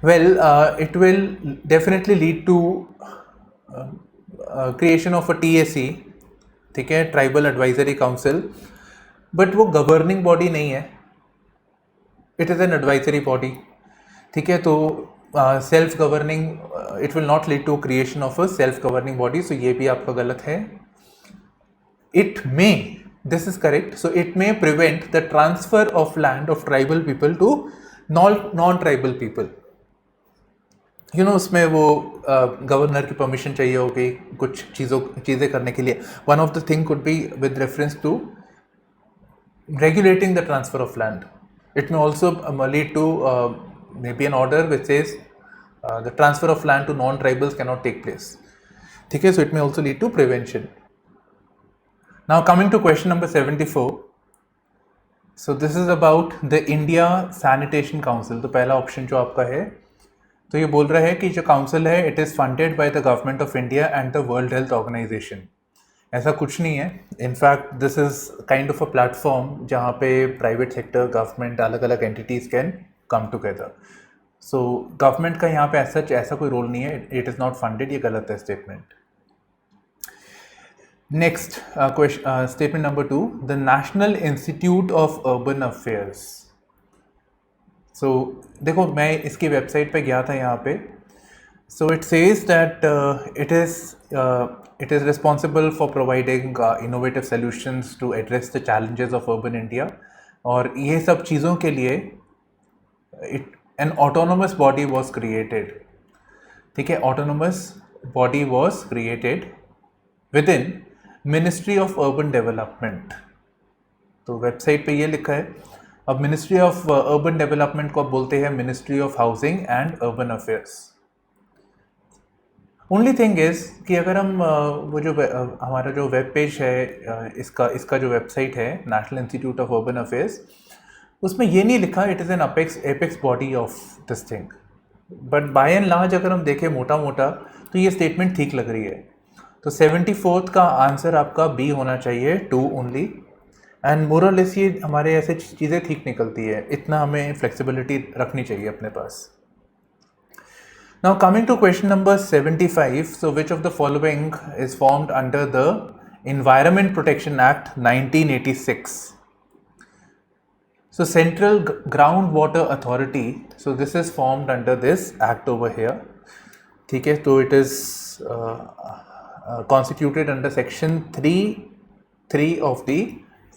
Well, it will definitely lead to creation of a TAC। ठीक है, tribal advisory council, but वो governing body नहीं है, it is an advisory body. ठीक है, तो self governing, it will not lead to creation of a self governing body. So ये भी आपका गलत है। It may, this is correct, so it may prevent the transfer of land of tribal people to non tribal people. You know, उसमें वो governor की permission चाहिए होगी कुछ चीज़ें करने के लिए। One of the thing could be with reference to regulating the transfer of land। It may also lead to maybe an order which says the transfer of land to non-tribals cannot take place। ठीक है, so it may also lead to prevention। Now coming to question number 74। So this is about the India Sanitation Council। तो पहला option जो आपका है, तो ये बोल रहा है कि जो काउंसिल है, it is funded by the government of India and the World Health Organization. ऐसा कुछ नहीं है. In fact this is kind of a platform जहाँ पे प्राइवेट सेक्टर, गवर्नमेंट, अलग अलग entities can come together. So government का यहाँ पे ऐसा कोई रोल नहीं है. It is not funded. ये गलत है statement. Next question, statement number 2, the National Institute of Urban Affairs. So देखो, मैं इसकी वेबसाइट पे गया था यहाँ पे. So it says that it is responsible for providing innovative solutions to address the challenges of urban India. और ये सब चीज़ों के लिए an autonomous body was created. ठीक है, autonomous body was created within Ministry of Urban Development. तो website पे ये लिखा है. अब मिनिस्ट्री ऑफ अर्बन डेवलपमेंट को बोलते हैं ministry of housing and urban affairs. Only thing is कि अगर हम वो जो हमारा जो वेब पेज है, इसका जो वेबसाइट है national Institute of Urban affairs, उसमें ये नहीं लिखा it is N apex body of this thing. But by and large अगर हम देखें मोटा मोटा तो ये स्टेटमेंट ठीक लग रही है. तो 74th का आंसर आपका बी होना चाहिए, 2 ओनली. एंड मोरलेस ये हमारे ऐसे चीज़ें ठीक निकलती है. इतना हमें फ्लेक्सिबिलिटी रखनी चाहिए अपने पास. Now coming to question number 75, so which of the following is formed under the Environment Protection Act 1986? So Central Groundwater Authority, so this is formed under this act over here. ठीक है, तो it is constituted under section 3 of the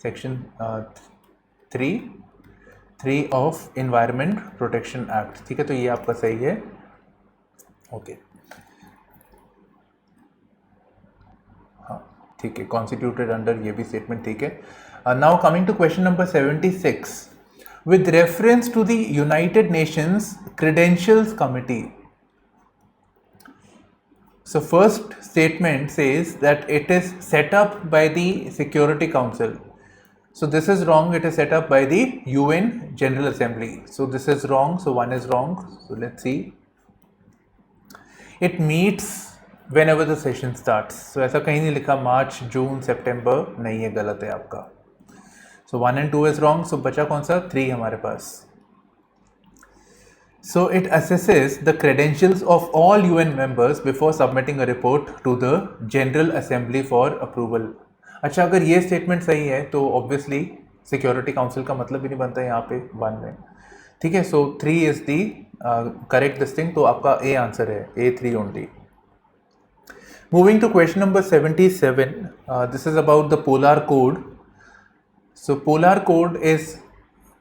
section 3 of Environment Protection Act. ठीक है, तो ये आपका सही है. ओके, हाँ ठीक है, कॉन्स्टिट्यूटेड अंडर, ये भी स्टेटमेंट ठीक है. Now coming to question number 76, with reference to the United Nations credentials committee. So first statement says that it is set up by the security council. So this is wrong. It is set up by the UN General Assembly. So this is wrong. So 1 is wrong. So let's see. It meets whenever the session starts. So ऐसा कहीं नहीं लिखा मार्च, जून, सितंबर, नहीं, ये गलत है आपका. So 1 and 2 is wrong. So बचा कौन सा? 3 हमारे पास. So it assesses the credentials of all UN members before submitting a report to the General Assembly for approval. अच्छा, अगर ये स्टेटमेंट सही है तो ऑब्वियसली सिक्योरिटी काउंसिल का मतलब भी नहीं बनता है यहाँ पे 1 में. ठीक है, so 3 is the correct this thing. तो आपका ए आंसर है, A3 only. Moving to question number 77, this is about the Polar Code. So Polar Code is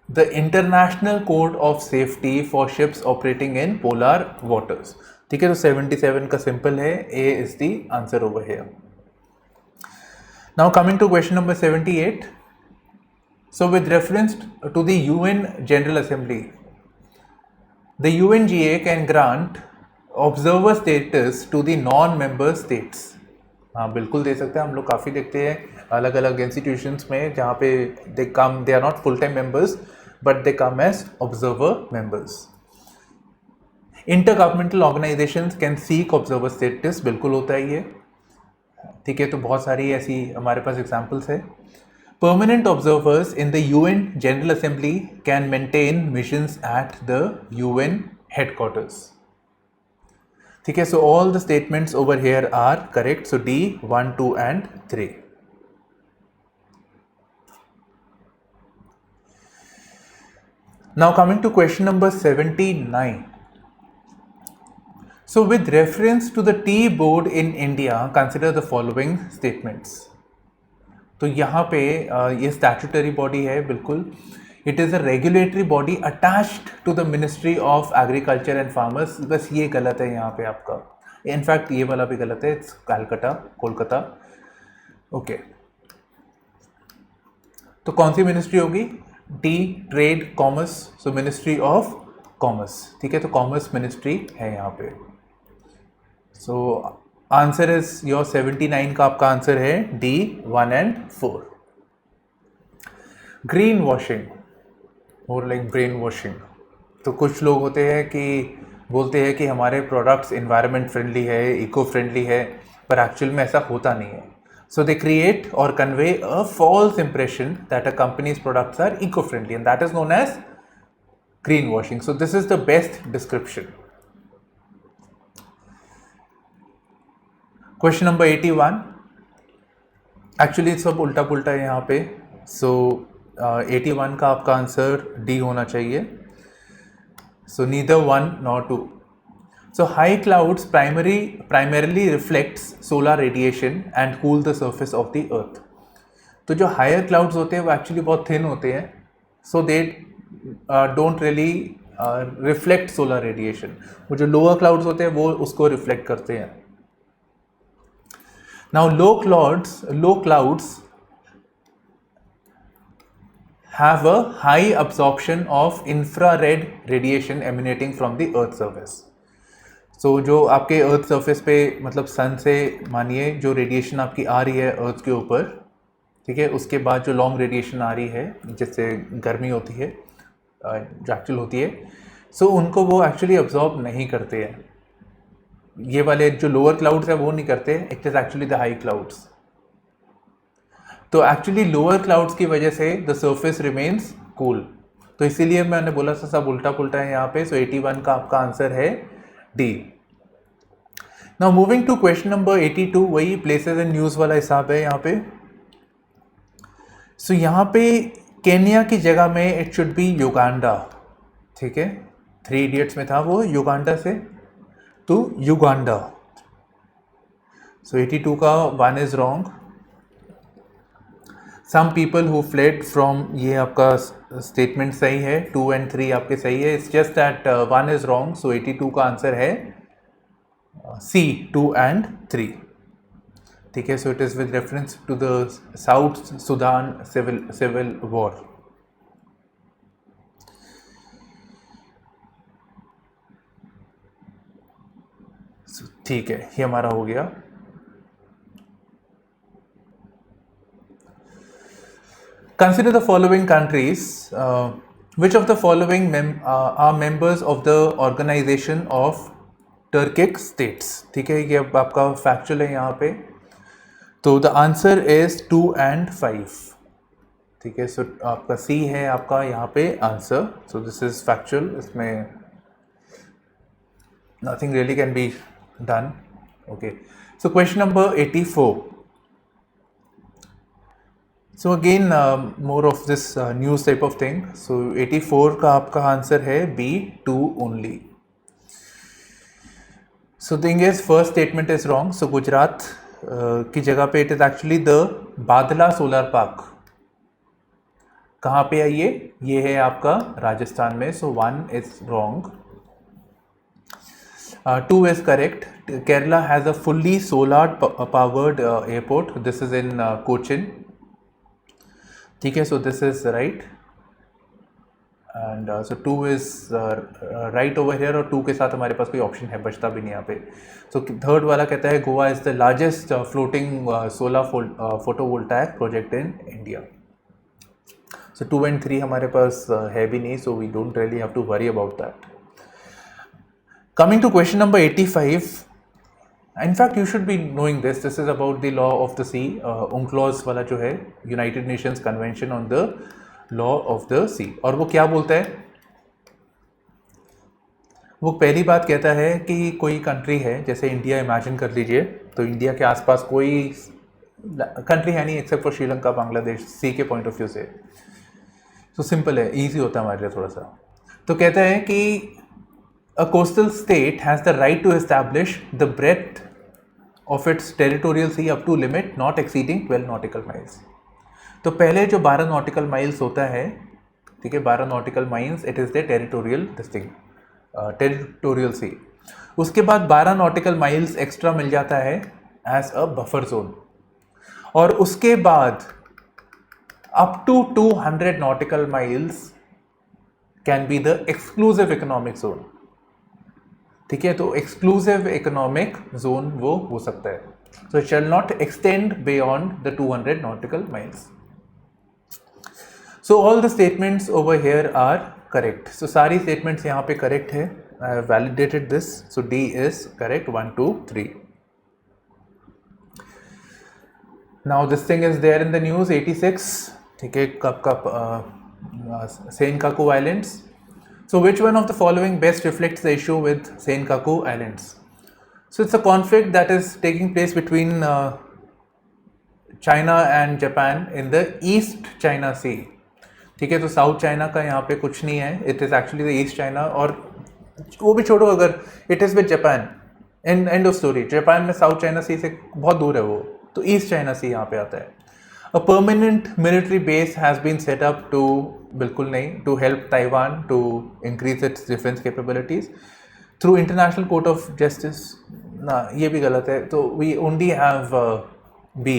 the international code of safety for ships operating in polar waters. ठीक है, तो 77 का simple है, A is the answer over here. Now coming to question number 78. So with reference to the UN General Assembly, the UNGA can grant observer status to the non-member states. हाँ बिल्कुल दे सकते हैं. हम लोग काफ़ी देखते हैं अलग अलग इंस्टीट्यूशंस में जहाँ पे they are not full time members but they come as observer members. Intergovernmental organizations can seek observer status. बिल्कुल होता है ये. ठीक है, तो बहुत सारी ऐसी हमारे पास एग्जाम्पल्स है. Permanent observers in the UN general assembly can maintain missions at the UN headquarters. ठीक है, so all the statements over here are correct. So D 1, 2 and 3. Now coming to question number 79. So with reference to the tea board in India, consider the following statements. तो यहाँ पे ये statutory body है बिल्कुल. It is a regulatory body attached to the ministry of agriculture and farmers. बस ये गलत है यहाँ पे आपका. इनफैक्ट ये वाला भी गलत है, इट्स कोलकाता. ओके, तो कौन सी मिनिस्ट्री होगी? T, trade, commerce. So ministry of commerce. ठीक है, तो कॉमर्स मिनिस्ट्री है यहाँ पे. सो आंसर इज योर 79 का आपका आंसर है D 1 and 4. ग्रीन वॉशिंग और लाइक ब्रेन वॉशिंग. तो कुछ लोग होते हैं कि बोलते हैं कि हमारे प्रोडक्ट्स इन्वायरमेंट फ्रेंडली है, इको फ्रेंडली है, पर एक्चुअल में ऐसा होता नहीं है. So they create or convey a false impression that a company's products are eco-friendly, and that is known as greenwashing. So this is the best description. Question number 81. Actually सब उल्टा पुल्टा है यहाँ पे. So 81 का आपका आंसर D होना चाहिए. So neither 1 nor 2. So high clouds primarily reflects solar radiation and cool the surface of the earth. तो जो higher clouds होते हैं वो actually बहुत thin होते हैं, so they don't really reflect solar radiation. वो जो lower clouds होते हैं वो उसको reflect करते हैं. Now low clouds have a high absorption of infrared radiation emanating from the earth surface. So जो आपके अर्थ सरफेस पे मतलब सन से मानिए जो रेडिएशन आपकी आ रही है अर्थ के ऊपर, ठीक है, उसके बाद जो लॉन्ग रेडिएशन आ रही है जिससे गर्मी होती है जो एक्चुअल होती है, सो उनको वो एक्चुअली अब्जॉर्ब नहीं करते हैं. ये वाले जो लोअर क्लाउड्स है वो नहीं करते, it is actually the high clouds. तो एक्चुअली लोअर क्लाउड्स की वजह से द सर्फेस रिमेन्स कूल. तो इसीलिए मैंने बोला था सब उल्टा पुल्टा है यहाँ पे. सो 81 का आपका आंसर है D. Now moving to question number 82, वही places and news वाला हिसाब है यहाँ पे. So यहाँ पे केन्या की जगह में it should be युगांडा, ठीक है. 3 Idiots में था वो युगांडा से तो युगांडा. So 82 का 1 is wrong. Some people who fled from, ये आपका स्टेटमेंट सही है, 2 and 3 आपके सही है. It's just that 1 is wrong. So 82 का आंसर है C, 2 and 3. ठीक है. So it is with reference to the South Sudan civil war. So, ठीक है, ये हमारा हो गया. Consider the following countries. Which of the following are members of the Organization of Turkic States? ठीक है, ये अब आपका फैक्चुअल है यहाँ पे. तो द आंसर इज 2 and 5. ठीक है. सो आपका C है आपका यहाँ पे answer. So this is factual. इसमें nothing really can be done. Okay. So question number 84. So again more of this news type of thing. So 84 का आपका आंसर है B, 2 only. So thing is first statement is wrong. So Gujarat की जगह पे it is actually the बादला solar park. कहाँ पे है ये है आपका राजस्थान में. So 1 is wrong. 2 is correct. Kerala has a fully solar powered airport. This is in Cochin. ठीक है. So this is right. And so 2 is right over here. और 2 के साथ हमारे पास कोई ऑप्शन है बचता भी नहीं यहाँ पे. So थर्ड वाला कहता है Goa is the largest floating solar photovoltaic project in India. So 2 and 3 हमारे पास है भी नहीं. So we don't really have to worry about that. Coming to question number 85. In fact, you should be knowing this. This is about the law of the sea. UNCLOS वाला जो है United Nations Convention on the Law of the Sea. और वो क्या बोलता है? वो पहली बात कहता है कि कोई कंट्री है, जैसे इंडिया इमेजिन कर लीजिए. तो इंडिया के आसपास कोई कंट्री है नहीं एक्सेप्ट फॉर श्रीलंका, बांग्लादेश, सी के पॉइंट ऑफ व्यू से. तो सिंपल है, ईजी होता है हमारे लिए थोड़ा सा. तो कहता है कि a coastal state has the right to establish the breadth of its territorial sea up to limit not exceeding 12 nautical miles. तो पहले जो 12 nautical miles होता है, ठीक है, 12 nautical miles it is the territorial territorial sea. उसके बाद 12 nautical miles extra मिल जाता है as a buffer zone. और उसके बाद up to 200 nautical miles can be the exclusive economic zone. ठीक है. तो एक्सक्लूसिव इकोनॉमिक जोन वो हो सकता है. So it shall not extend beyond the 200 nautical miles. So all the statements over here are correct. So सारी statements यहाँ पे करेक्ट है. I have validated this. So D is correct. 1, 2, 3. Now this thing is there in the news 86, ठीक है, कब कब Senkaku islands. So which one of the following best reflects the issue with Senkaku Islands? So it's a conflict that is taking place between China and Japan in the East China Sea. ठीक है, तो south China का यहाँ पे कुछ नहीं है, it is actually the east China. और वो भी छोड़ो, अगर it is with Japan, end of story. Japan में साउथ चाइना सी से बहुत दूर है वो, तो ईस्ट चाइना सी यहाँ पे आता है. A permanent military base has been set up to, बिल्कुल नहीं, to help Taiwan to increase its defense capabilities through International Court of Justice. ना, ये भी गलत है. तो we only have B.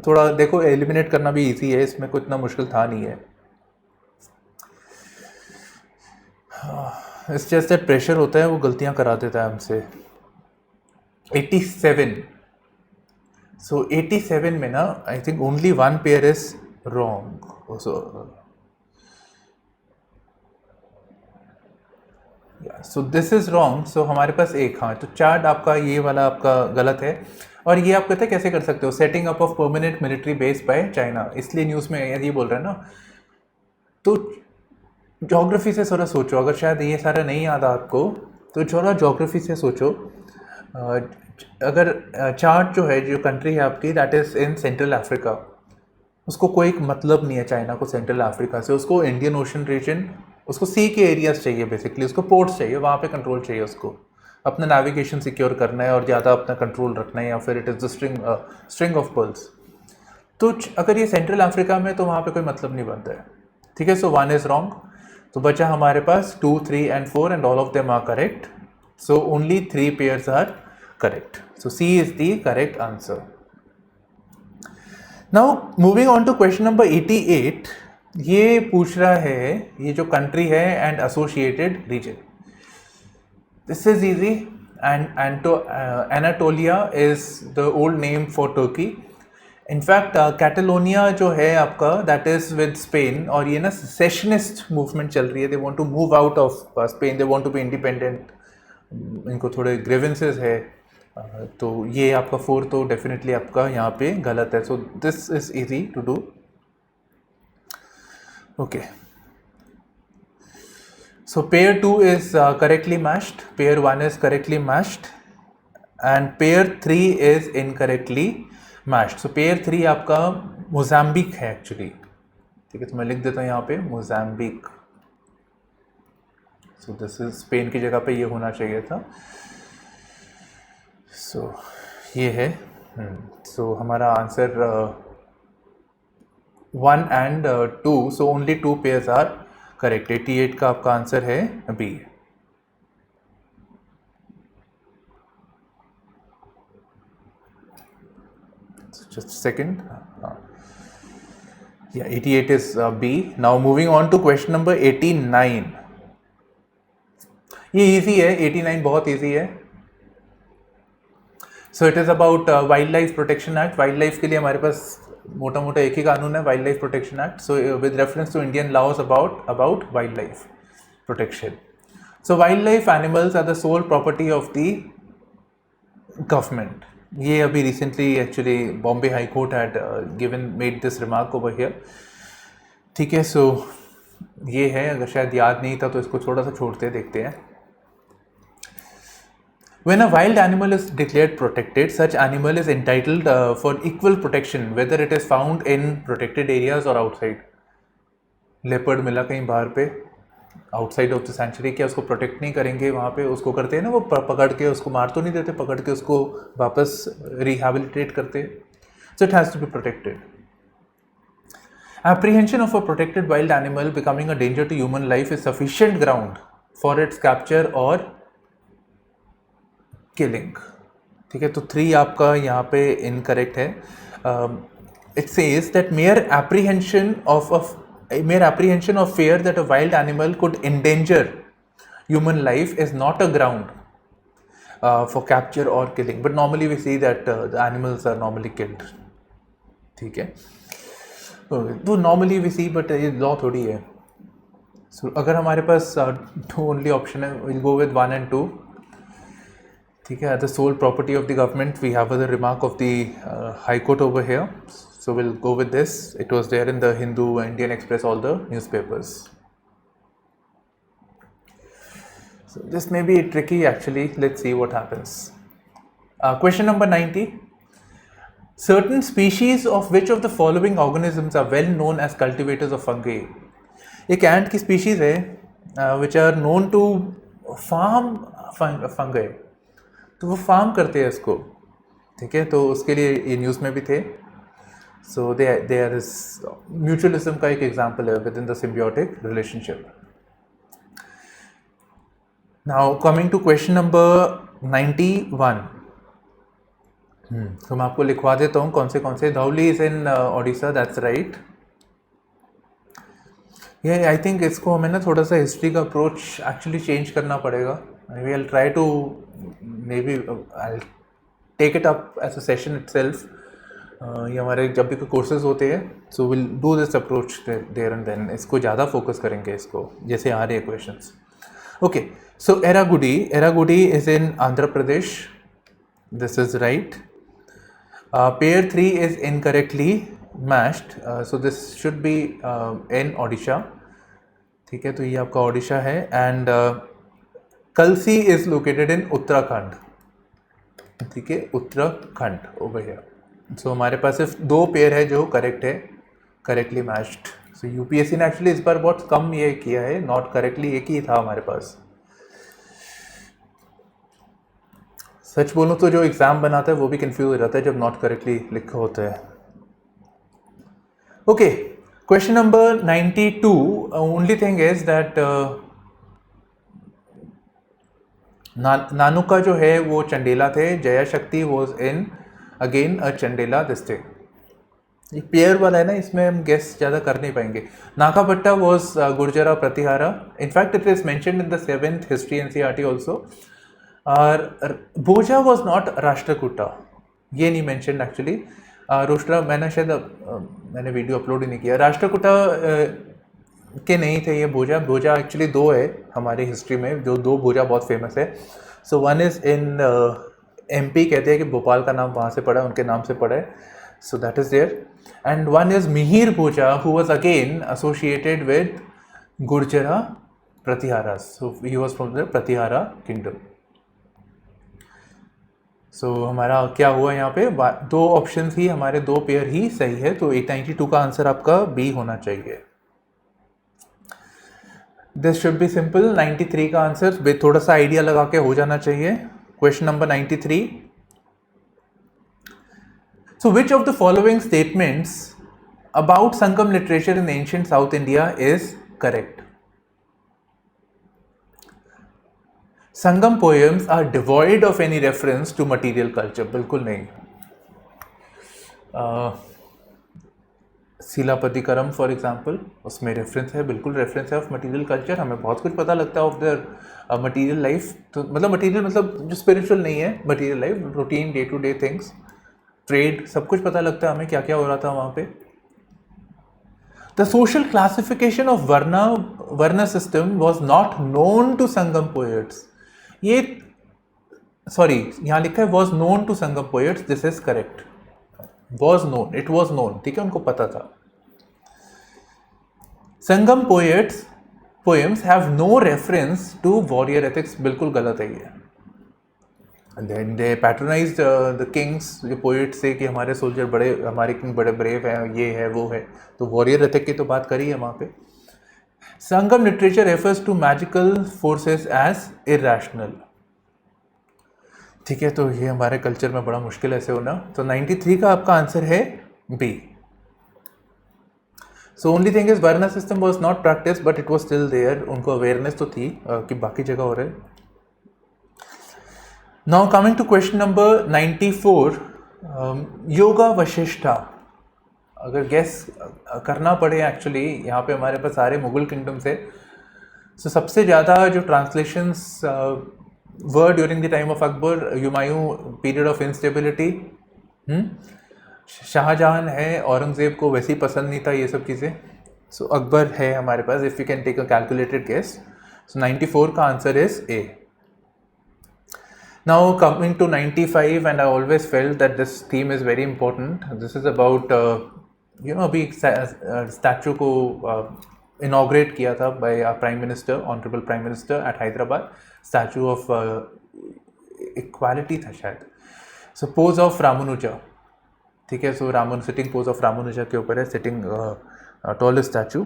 थोड़ा देखो, एलिमिनेट करना भी इजी है, इसमें कुछ इतना मुश्किल था नहीं है. इट्स जस्ट दैट प्रेशर होता है, वो गलतियाँ करा देता है हमसे. 87. So 87 में ना, I think only one pair is wrong. So this is wrong. सो हमारे पास एक, हाँ, तो चार्ट आपका ये वाला आपका गलत है. और ये आप कहते हैं कैसे कर सकते हो, setting up of permanent military base by China, इसलिए न्यूज़ में ये बोल रहे हैं ना. तो ज्योग्राफी से थोड़ा सोचो, अगर शायद ये सारा नहीं याद आपको तो थोड़ा ज्योग्राफी से सोचो. अगर चार्ट जो है, जो कंट्री है आपकी, that is in central Africa, उसको कोई मतलब नहीं है चाइना को सेंट्रल अफ्रीका से. उसको इंडियन ओशन रीजन, उसको सी के एरियाज चाहिए बेसिकली, उसको पोर्ट्स चाहिए, वहाँ पे कंट्रोल चाहिए, उसको अपना नेविगेशन सिक्योर करना है और ज़्यादा अपना कंट्रोल रखना है, या फिर it is the string of pearls. तो अगर ये सेंट्रल अफ्रीका में, तो वहाँ पे कोई मतलब नहीं बनता है. ठीक है, सो वन इज़ रॉन्ग. तो बचा हमारे पास 2, 3 and 4 and all of them are correct. So only 3 pairs are correct. So C is the correct answer. Now moving on to question number 88. ये पूछ रहा है, ये जो country है and associated region. This is easy. And Anatolia is the old name for Turkey. In fact, Catalonia जो है आपका, that is with Spain, और ये ना secessionist movement चल रही है. They want to move out of Spain. They want to be independent. इनको थोड़े grievances है. तो ये आपका 4 तो डेफिनेटली आपका यहाँ पे गलत है. So this is easy to do. Okay, so pair 2 is correctly matched, pair 1 is correctly matched and pair 3 is incorrectly matched. So pair 3 आपका मोजाम्बिक है एक्चुअली. ठीक है, तो मैं लिख देता हूँ यहाँ पे Mozambique. So this is Spain की जगह पे ये होना चाहिए था. सो ये है. सो हमारा answer 1 and 2. So only 2 pairs are correct. 88 का आपका आंसर है B. Just second. Yeah, 88 is B. Now moving on to question number 89. ये इजी है, 89 बहुत इजी है. So it is about wild life protection act. Wild life के लिए हमारे पास मोटा मोटा एक ही कानून है, wild life protection act. So with reference to Indian laws about wild life protection. So wild life animals are the sole property of the government. ये अभी recently actually Bombay high court had made this remark over here. ठीक है, so ये है. अगर शायद याद नहीं था तो इसको थोड़ा सा छोड़ते देखते हैं. When a wild animal is declared protected, such animal is entitled for equal protection whether it is found in protected areas or outside. Leopard मिला कहीं बाहर पे, outside of the sanctuary, क्या उसको protect नहीं करेंगे? वहाँ पे उसको करते हैं ना, वो पकड़ के उसको मार तो नहीं देते, पकड़ के उसको वापस rehabilitate करते. So it has to be protected. Apprehension of a protected wild animal becoming a danger to human life is sufficient ground for its capture or killing. ठीक है, तो 3 आपका यहाँ पे इनकरेक्ट है. It says that mere apprehension of fear that a wild animal could endanger human life is not a ground for capture or killing, but normally we see that the animals are normally killed. ठीक है, तो normally we see, but ये law थोड़ी है. So अगर हमारे पास 2 only option है, विल गो विद 1 and 2. ठीक है, the sole property of the government we have the remark of the high court over here, so will go with this. It was there in the Hindu, Indian Express, all the newspapers. So this may be tricky actually. Let's see what happens. Question number 90. Certain species of which of the following organisms are well known as cultivators of fungi? एक ant की species है which are known to farm fungi. तो वो farm करते हैं इसको, ठीक है, तो उसके लिए ये न्यूज़ में भी थे. सो देयर इज म्यूचुअलिज्म का एक एग्जांपल है within the symbiotic relationship. Now coming to question number 91. तो मैं आपको लिखवा देता हूँ कौन से. Dhauli is in Odisha, that's right. ये आई थिंक इसको हमें ना थोड़ा सा हिस्ट्री का अप्रोच एक्चुअली चेंज करना पड़ेगा. maybe I'll try to, maybe I'll take it up as a session itself. ये हमारे जब भी कोई कोर्सेज होते हैं, so we'll do this approach there and then. इसको ज़्यादा फोकस करेंगे इसको, जैसे आ रहे questions. Okay, so Eragudi is in Andhra Pradesh. This is right. Pair 3 is incorrectly matched. So this should be in Odisha. ठीक है, तो ये आपका ओडिशा है. And Kalsi is located in Uttarakhand. ठीक है, उत्तराखंड ओवर हियर. सो हमारे पास सिर्फ 2 पेयर है जो करेक्ट है, करेक्टली मैच्ड. सो यूपीएससी ने एक्चुअली इस बार बहुत कम ये किया है, नॉट करेक्टली एक ही था हमारे पास. सच बोलूँ तो जो एग्जाम बनाता है वो भी कंफ्यूज हो जाता है जब नॉट करेक्टली लिखा होता है. Okay, question number 92. Only thing is that Nannuka जो है वो चंडेला थे. Jaya Shakti was in again a Chandela this thing. ये पेयर वाला है ना, इसमें हम गेस ज़्यादा कर नहीं पाएंगे. Nagabhata was Gurjara Pratihara. In fact it is mentioned in the 7th history NCERT also. और भोजा वॉज नॉट राष्ट्रकूटा, ये नहीं मेंशन एक्चुअली. रोष्ट्रा मैंने शायद मैंने वीडियो अपलोड ही नहीं किया. राष्ट्रकूटा के नहीं थे ये भोजा. भोजा एक्चुअली 2 है हमारी हिस्ट्री में, जो 2 भोजा बहुत फेमस है. So one is in MP, कहते हैं कि भोपाल का नाम वहाँ से पड़ा है, उनके नाम से पड़ा है. So that is there. And one is Mihir Bhoja who was again associated with Gurjara Pratihara. So he was from the Pratihara kingdom. So हमारा क्या हुआ यहाँ पे, 2 ऑप्शन ही हमारे, 2 पेयर ही सही है. तो 892 का आंसर आपका बी होना चाहिए. This should be simple. 93 का आंसर थोड़ा सा आइडिया लगा के हो जाना चाहिए. Question number 93. So which of the following statements about Sangam literature in ancient South India is correct? Sangam poems are devoid of any reference to material culture. बिल्कुल नहीं. शिलापतिकरम फॉर एग्जाम्पल, उसमें रेफरेंस है, बिल्कुल रेफरेंस है ऑफ मटीरियल कल्चर. हमें बहुत कुछ पता लगता है ऑफ देयर मटीरियल लाइफ. तो मतलब मटीरियल मतलब जो स्पिरिचुअल नहीं है, material life, routine day to day things, trade, सब कुछ पता लगता है हमें क्या क्या हो रहा था वहाँ पे. The social classification of varna system was not known to Sangam poets. ये सॉरी, यहाँ लिखा है was known to Sangam poets. This is correct. Was known, it was known. ठीक है, उनको पता था. Sangam poems have no reference to warrior ethics. बिल्कुल गलत है ये. Then they patronized the kings. जो पोएट्स से कि हमारे सोल्जर बड़े, हमारे किंग बड़े ब्रेव हैं, ये है वो है. तो वॉरियर एथिक की तो बात करी है वहाँ पे. Sangam literature refers to magical forces as irrational. ठीक है, तो ये हमारे कल्चर में बड़ा मुश्किल ऐसे होना. तो 93 का आपका आंसर है B. So only thing is varna system was not practice but it was still there. उनको अवेयरनेस तो थी कि बाकी जगह हो रहे. Now coming to question number 94. Yoga Vashishtha. अगर गेस करना पड़े एक्चुअली, यहाँ पे हमारे पास सारे मुगल किंगडम से. सो सबसे ज़्यादा जो translations were during the time of Akbar, Humayun period of instability. Shahjahan है, औरंगजेब को वैसे ही पसंद नहीं था ये सब चीज़ें. सो अकबर है हमारे पास. If you can take a calculated guess. So 94 का answer is A. Now coming to 95, and I always felt that this theme is very important. This is about अभी स्टैचू को इनॉग्रेट किया था by prime minister, honourable prime minister eight Hyderabad. Statue of equality था शायद. सो pose of Ramanuja, ठीक है. सो sitting pose of Ramanuja के ऊपर है, सिटिंग टॉलेस्ट स्टैचू.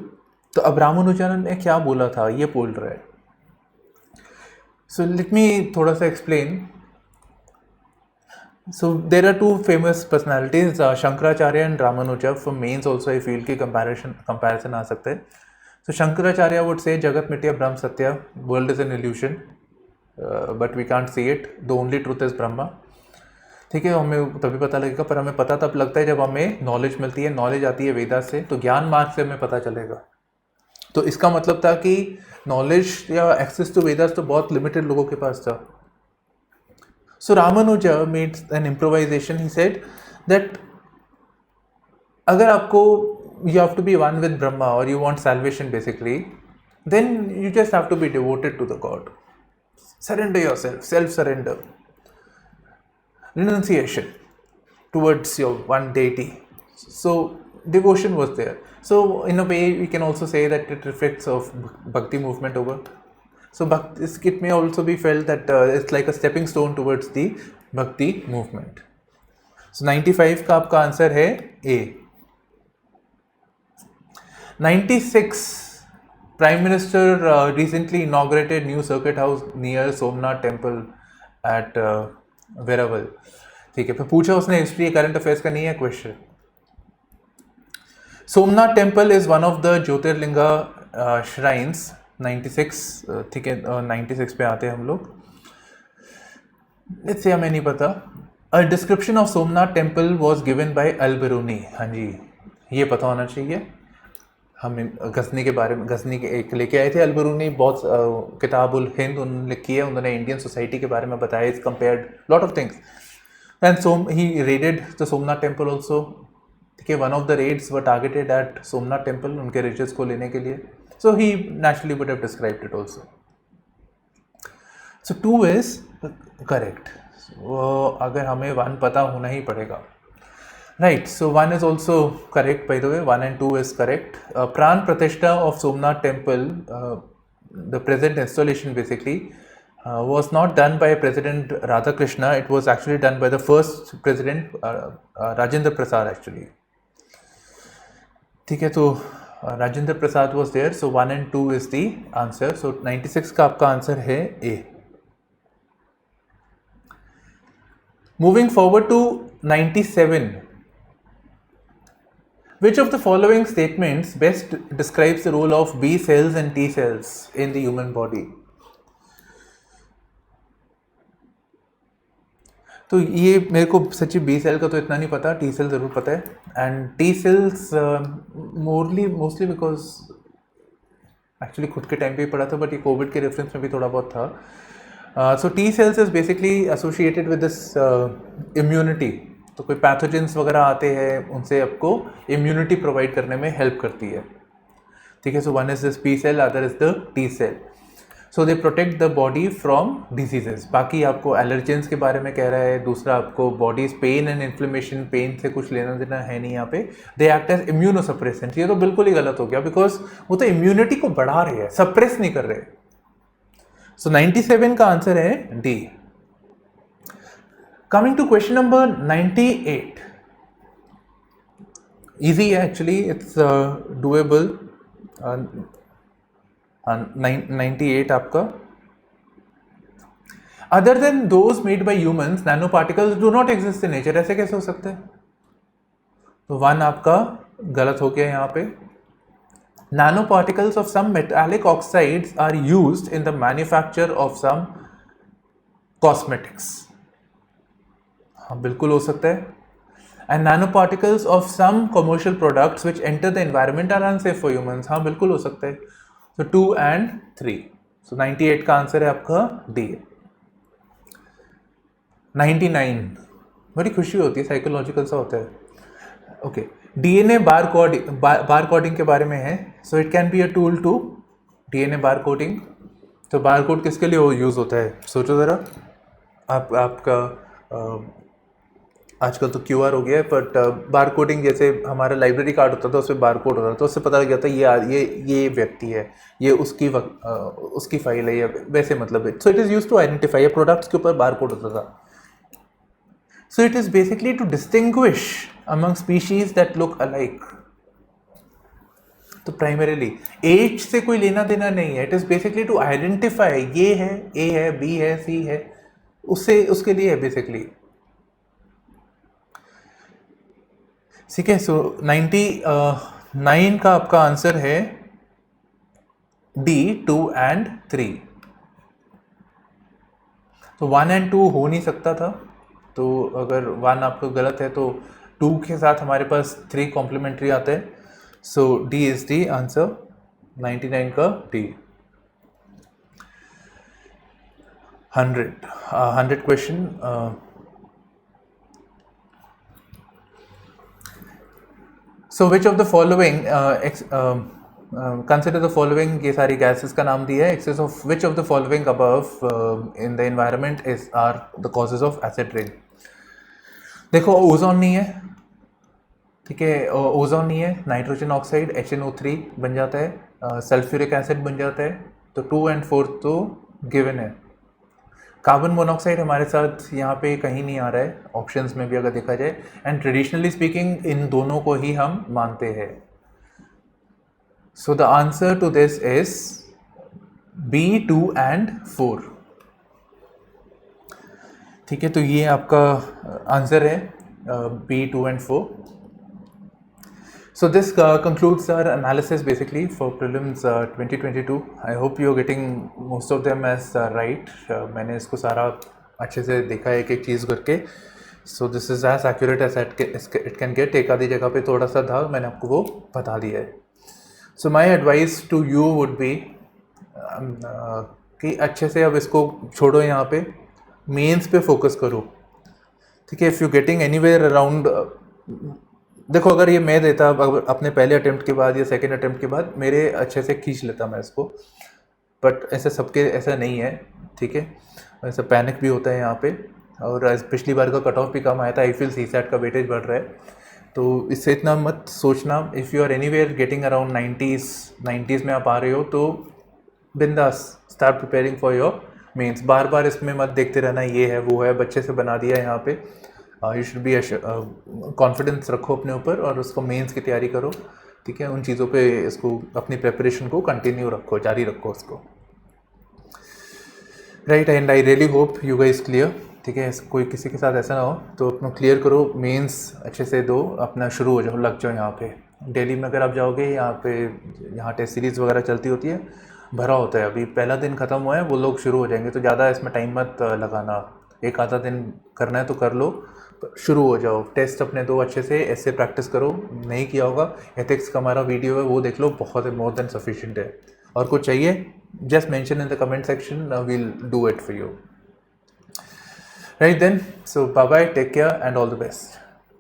तो अब रामानुजन ने क्या बोला था ये बोल रहा है. So let me थोड़ा सा explain. So there are two famous personalities, Shankaracharya and Ramanuja. For mains also I feel कि comparison आ सकते हैं. So Shankaracharya would say Jagat Mitya Brahm Satya, world is an illusion, but we can't see it. The only truth is Brahma. ठीक है, हमें तभी पता लगेगा, पर हमें पता तब लगता है जब हमें नॉलेज मिलती है. नॉलेज आती है वेदा से, तो ज्ञान मार्ग से हमें पता चलेगा. तो इसका मतलब था कि नॉलेज या एक्सेस टू वेदास तो बहुत लिमिटेड लोगों के पास था. So Ramanuja made an improvisation. He said that अगर आपको you have to be one with Brahma और you want salvation basically, then you just have to be devoted to the god. Surrender yourself, self surrender, renunciation towards your one deity. So devotion was there. So in a way we can also say that it reflects of bhakti movement over. So it may also be felt that it's like a stepping stone towards the bhakti movement. So 95 का आपका answer है A. 96, Prime Minister recently inaugurated new circuit house near Somnath temple at Veraval. ठीक है, फिर पूछा उसने history current affairs का नहीं है question. Somnath temple is one of the jyotirlinga shrines. 96, ठीक है, 96 पे आते हैं हम लोग. इससे हमें नहीं पता. A description of Somnath temple was given by Al Biruni. हाँ जी, ये पता होना चाहिए. हम गजनी के बारे में, गजनी के एक लेके आए थे अल-बिरूनी, बहुत किताबुल हिंद उन्होंने लिखी है. उन्होंने इंडियन सोसाइटी के बारे में बताया, is compared lot of things. And he raided the Somnath temple also. ठीक है, one of the raids were targeted at Somnath temple, उनके रिचेस को लेने के लिए. So he naturally would have described it also. So 2 is correct. अगर हमें 1 पता होना ही पड़ेगा, right. So 1 is also correct by the way. 1 and 2 is correct. Pran Pratishtha of Somnath temple, the present installation basically was not done by President Radhakrishna. It was actually done by the first president, Rajendra Prasad actually. ठीक है, तो Rajendra Prasad was there. So 1 and 2 is the answer. So 96 का आपका answer है A. Moving forward to 97. Which of the following statements best describes the role of B cells and T cells in the human body? तो ये मेरे को सच्ची B cell का तो इतना नहीं पता, टी सेल ज़रूर पता है. And T cells mostly because actually खुद के टाइम पे ही पढ़ा था, बट ये कोविड के रेफरेंस में भी थोड़ा बहुत था. So T cells is basically associated with this immunity. तो कोई पैथोजेंस वगैरह आते हैं, उनसे आपको इम्यूनिटी प्रोवाइड करने में हेल्प करती है. ठीक है, so 1 is this B cell, other is the T cell. So they protect the body from diseases. बाकी आपको एलर्जेंस के बारे में कह रहा है. दूसरा आपको body's pain and inflammation, pain से कुछ लेना देना है नहीं यहाँ पे. They act as immunosuppressant. ये तो बिल्कुल ही गलत हो गया, बिकॉज वो तो इम्यूनिटी को बढ़ा रहे हैं, सप्रेस नहीं कर रहे. सो 97 का आंसर है D. Coming to question number 98. Easy है एक्चुअली, इट्स डूएबल. 98 आपका. Other than those made by humans, nano particles do not exist in nature. ऐसे कैसे हो सकते हैं? तो 1 आपका गलत हो गया यहाँ पे. Nano particles of some metallic oxides are used in the manufacture of some cosmetics. हाँ, बिल्कुल हो सकता है. And nano particles of some commercial products which enter the environment are unsafe for humans. हाँ, बिल्कुल हो सकता है. So 2 and 3. So 98 का आंसर है आपका डी. 99. बड़ी खुशी होती है, साइकोलॉजिकल सा होता है. ओके, डीएनए बार कोडिंग के बारे में है. So it can be a tool to DNA bar coding. तो बार कोड किसके लिए यूज होता है? सोचो ज़रा. आपका आजकल तो क्यूआर हो गया है, बट बार कोडिंग जैसे हमारा लाइब्रेरी कार्ड होता था उसमें बार कोड होता था, तो उससे पता लग जाता है ये व्यक्ति है, ये उसकी फाइल है, या वैसे मतलब so it is use to identify products के ऊपर बार कोड होता था. So it is basically to distinguish among species that look alike. तो प्राइमरीली एज से कोई लेना देना नहीं है. It is basically to identify ये है, ए है, बी है, सी है, उसके लिए है बेसिकली. ठीक है. सो 99 का आपका आंसर है डी, 2 and 3. तो 1 and 2 हो नहीं सकता था. तो अगर 1 आपका गलत है तो 2 के साथ हमारे पास 3 कॉम्प्लीमेंट्री आते हैं. सो डी इज दी आंसर, 99 का D. 100 question. So which of the following consider the following, ये सारी gases का नाम दिया है. Excess of which of the following above in the environment are the causes of acid rain. देखो ozone नहीं है, ठीक है, ओजोन नहीं है, नाइट्रोजन ऑक्साइड HNO3 बन जाता है, सल्फ्यूरिक एसिड बन जाता है. तो 2 and 4 तो गिवन है. कार्बन मोनोऑक्साइड हमारे साथ यहाँ पे कहीं नहीं आ रहा है ऑप्शंस में भी अगर देखा जाए. एंड ट्रेडिशनली स्पीकिंग इन दोनों को ही हम मानते हैं. So the answer to this is B, 2 and 4. ठीक है. तो ये आपका आंसर है B, 2 and 4. So this concludes our analysis basically for prelims 2022. I hope you are getting most of them as right. मैंने इसको सारा अच्छे से देखा है एक एक चीज़ करके. So this is as accurate as it can get. एक आधी जगह पे थोड़ा सा था, मैंने आपको वो बता दिया है. So my advice to you would be कि अच्छे से अब इसको छोड़ो, यहाँ पे मेंस पे फोकस करो. ठीक है. If you getting anywhere around, देखो अगर ये मैं देता अपने पहले अटेम्प्ट के बाद या सेकंड अटेम्प्ट के बाद, मेरे अच्छे से खींच लेता मैं इसको. बट ऐसे सबके ऐसा नहीं है. ठीक है. ऐसा पैनिक भी होता है यहाँ पे. और पिछली बार का कट ऑफ भी कम आया था. आई फील CSAT का वेटेज बढ़ रहा है, तो इससे इतना मत सोचना. If you are anywhere getting around 90s में आप आ रहे हो तो बिंदास start preparing for your mains. बार बार इसमें मत देखते रहना ये है वो है. बच्चे से बना दिया यहाँ पे. यू शुड बी कॉन्फिडेंस रखो अपने ऊपर और उसको मेंस की तैयारी करो. ठीक है. उन चीज़ों पे इसको अपनी प्रिपरेशन को कंटिन्यू रखो, जारी रखो उसको. Right. And I really hope you guys clear. ठीक है. कोई किसी के साथ ऐसा ना हो तो अपना क्लियर करो, मेंस अच्छे से दो, अपना शुरू हो जाओ, लग जाओ. यहाँ पे दिल्ली में अगर आप जाओगे, यहाँ टेस्ट सीरीज़ वगैरह चलती होती है, भरा होता है. अभी पहला दिन ख़त्म हुआ है, वो लोग शुरू हो जाएंगे. तो ज़्यादा इसमें टाइम मत लगाना. एक आधा दिन करना है तो कर लो, शुरू हो जाओ. टेस्ट अपने दो अच्छे से, ऐसे प्रैक्टिस करो. नहीं किया होगा, एथिक्स का हमारा वीडियो है वो देख लो, बहुत मोर देन सफिशिएंट है. और कुछ चाहिए just mention in the comment section, we'll do it for you. Right then. So bye bye, take care and all the best.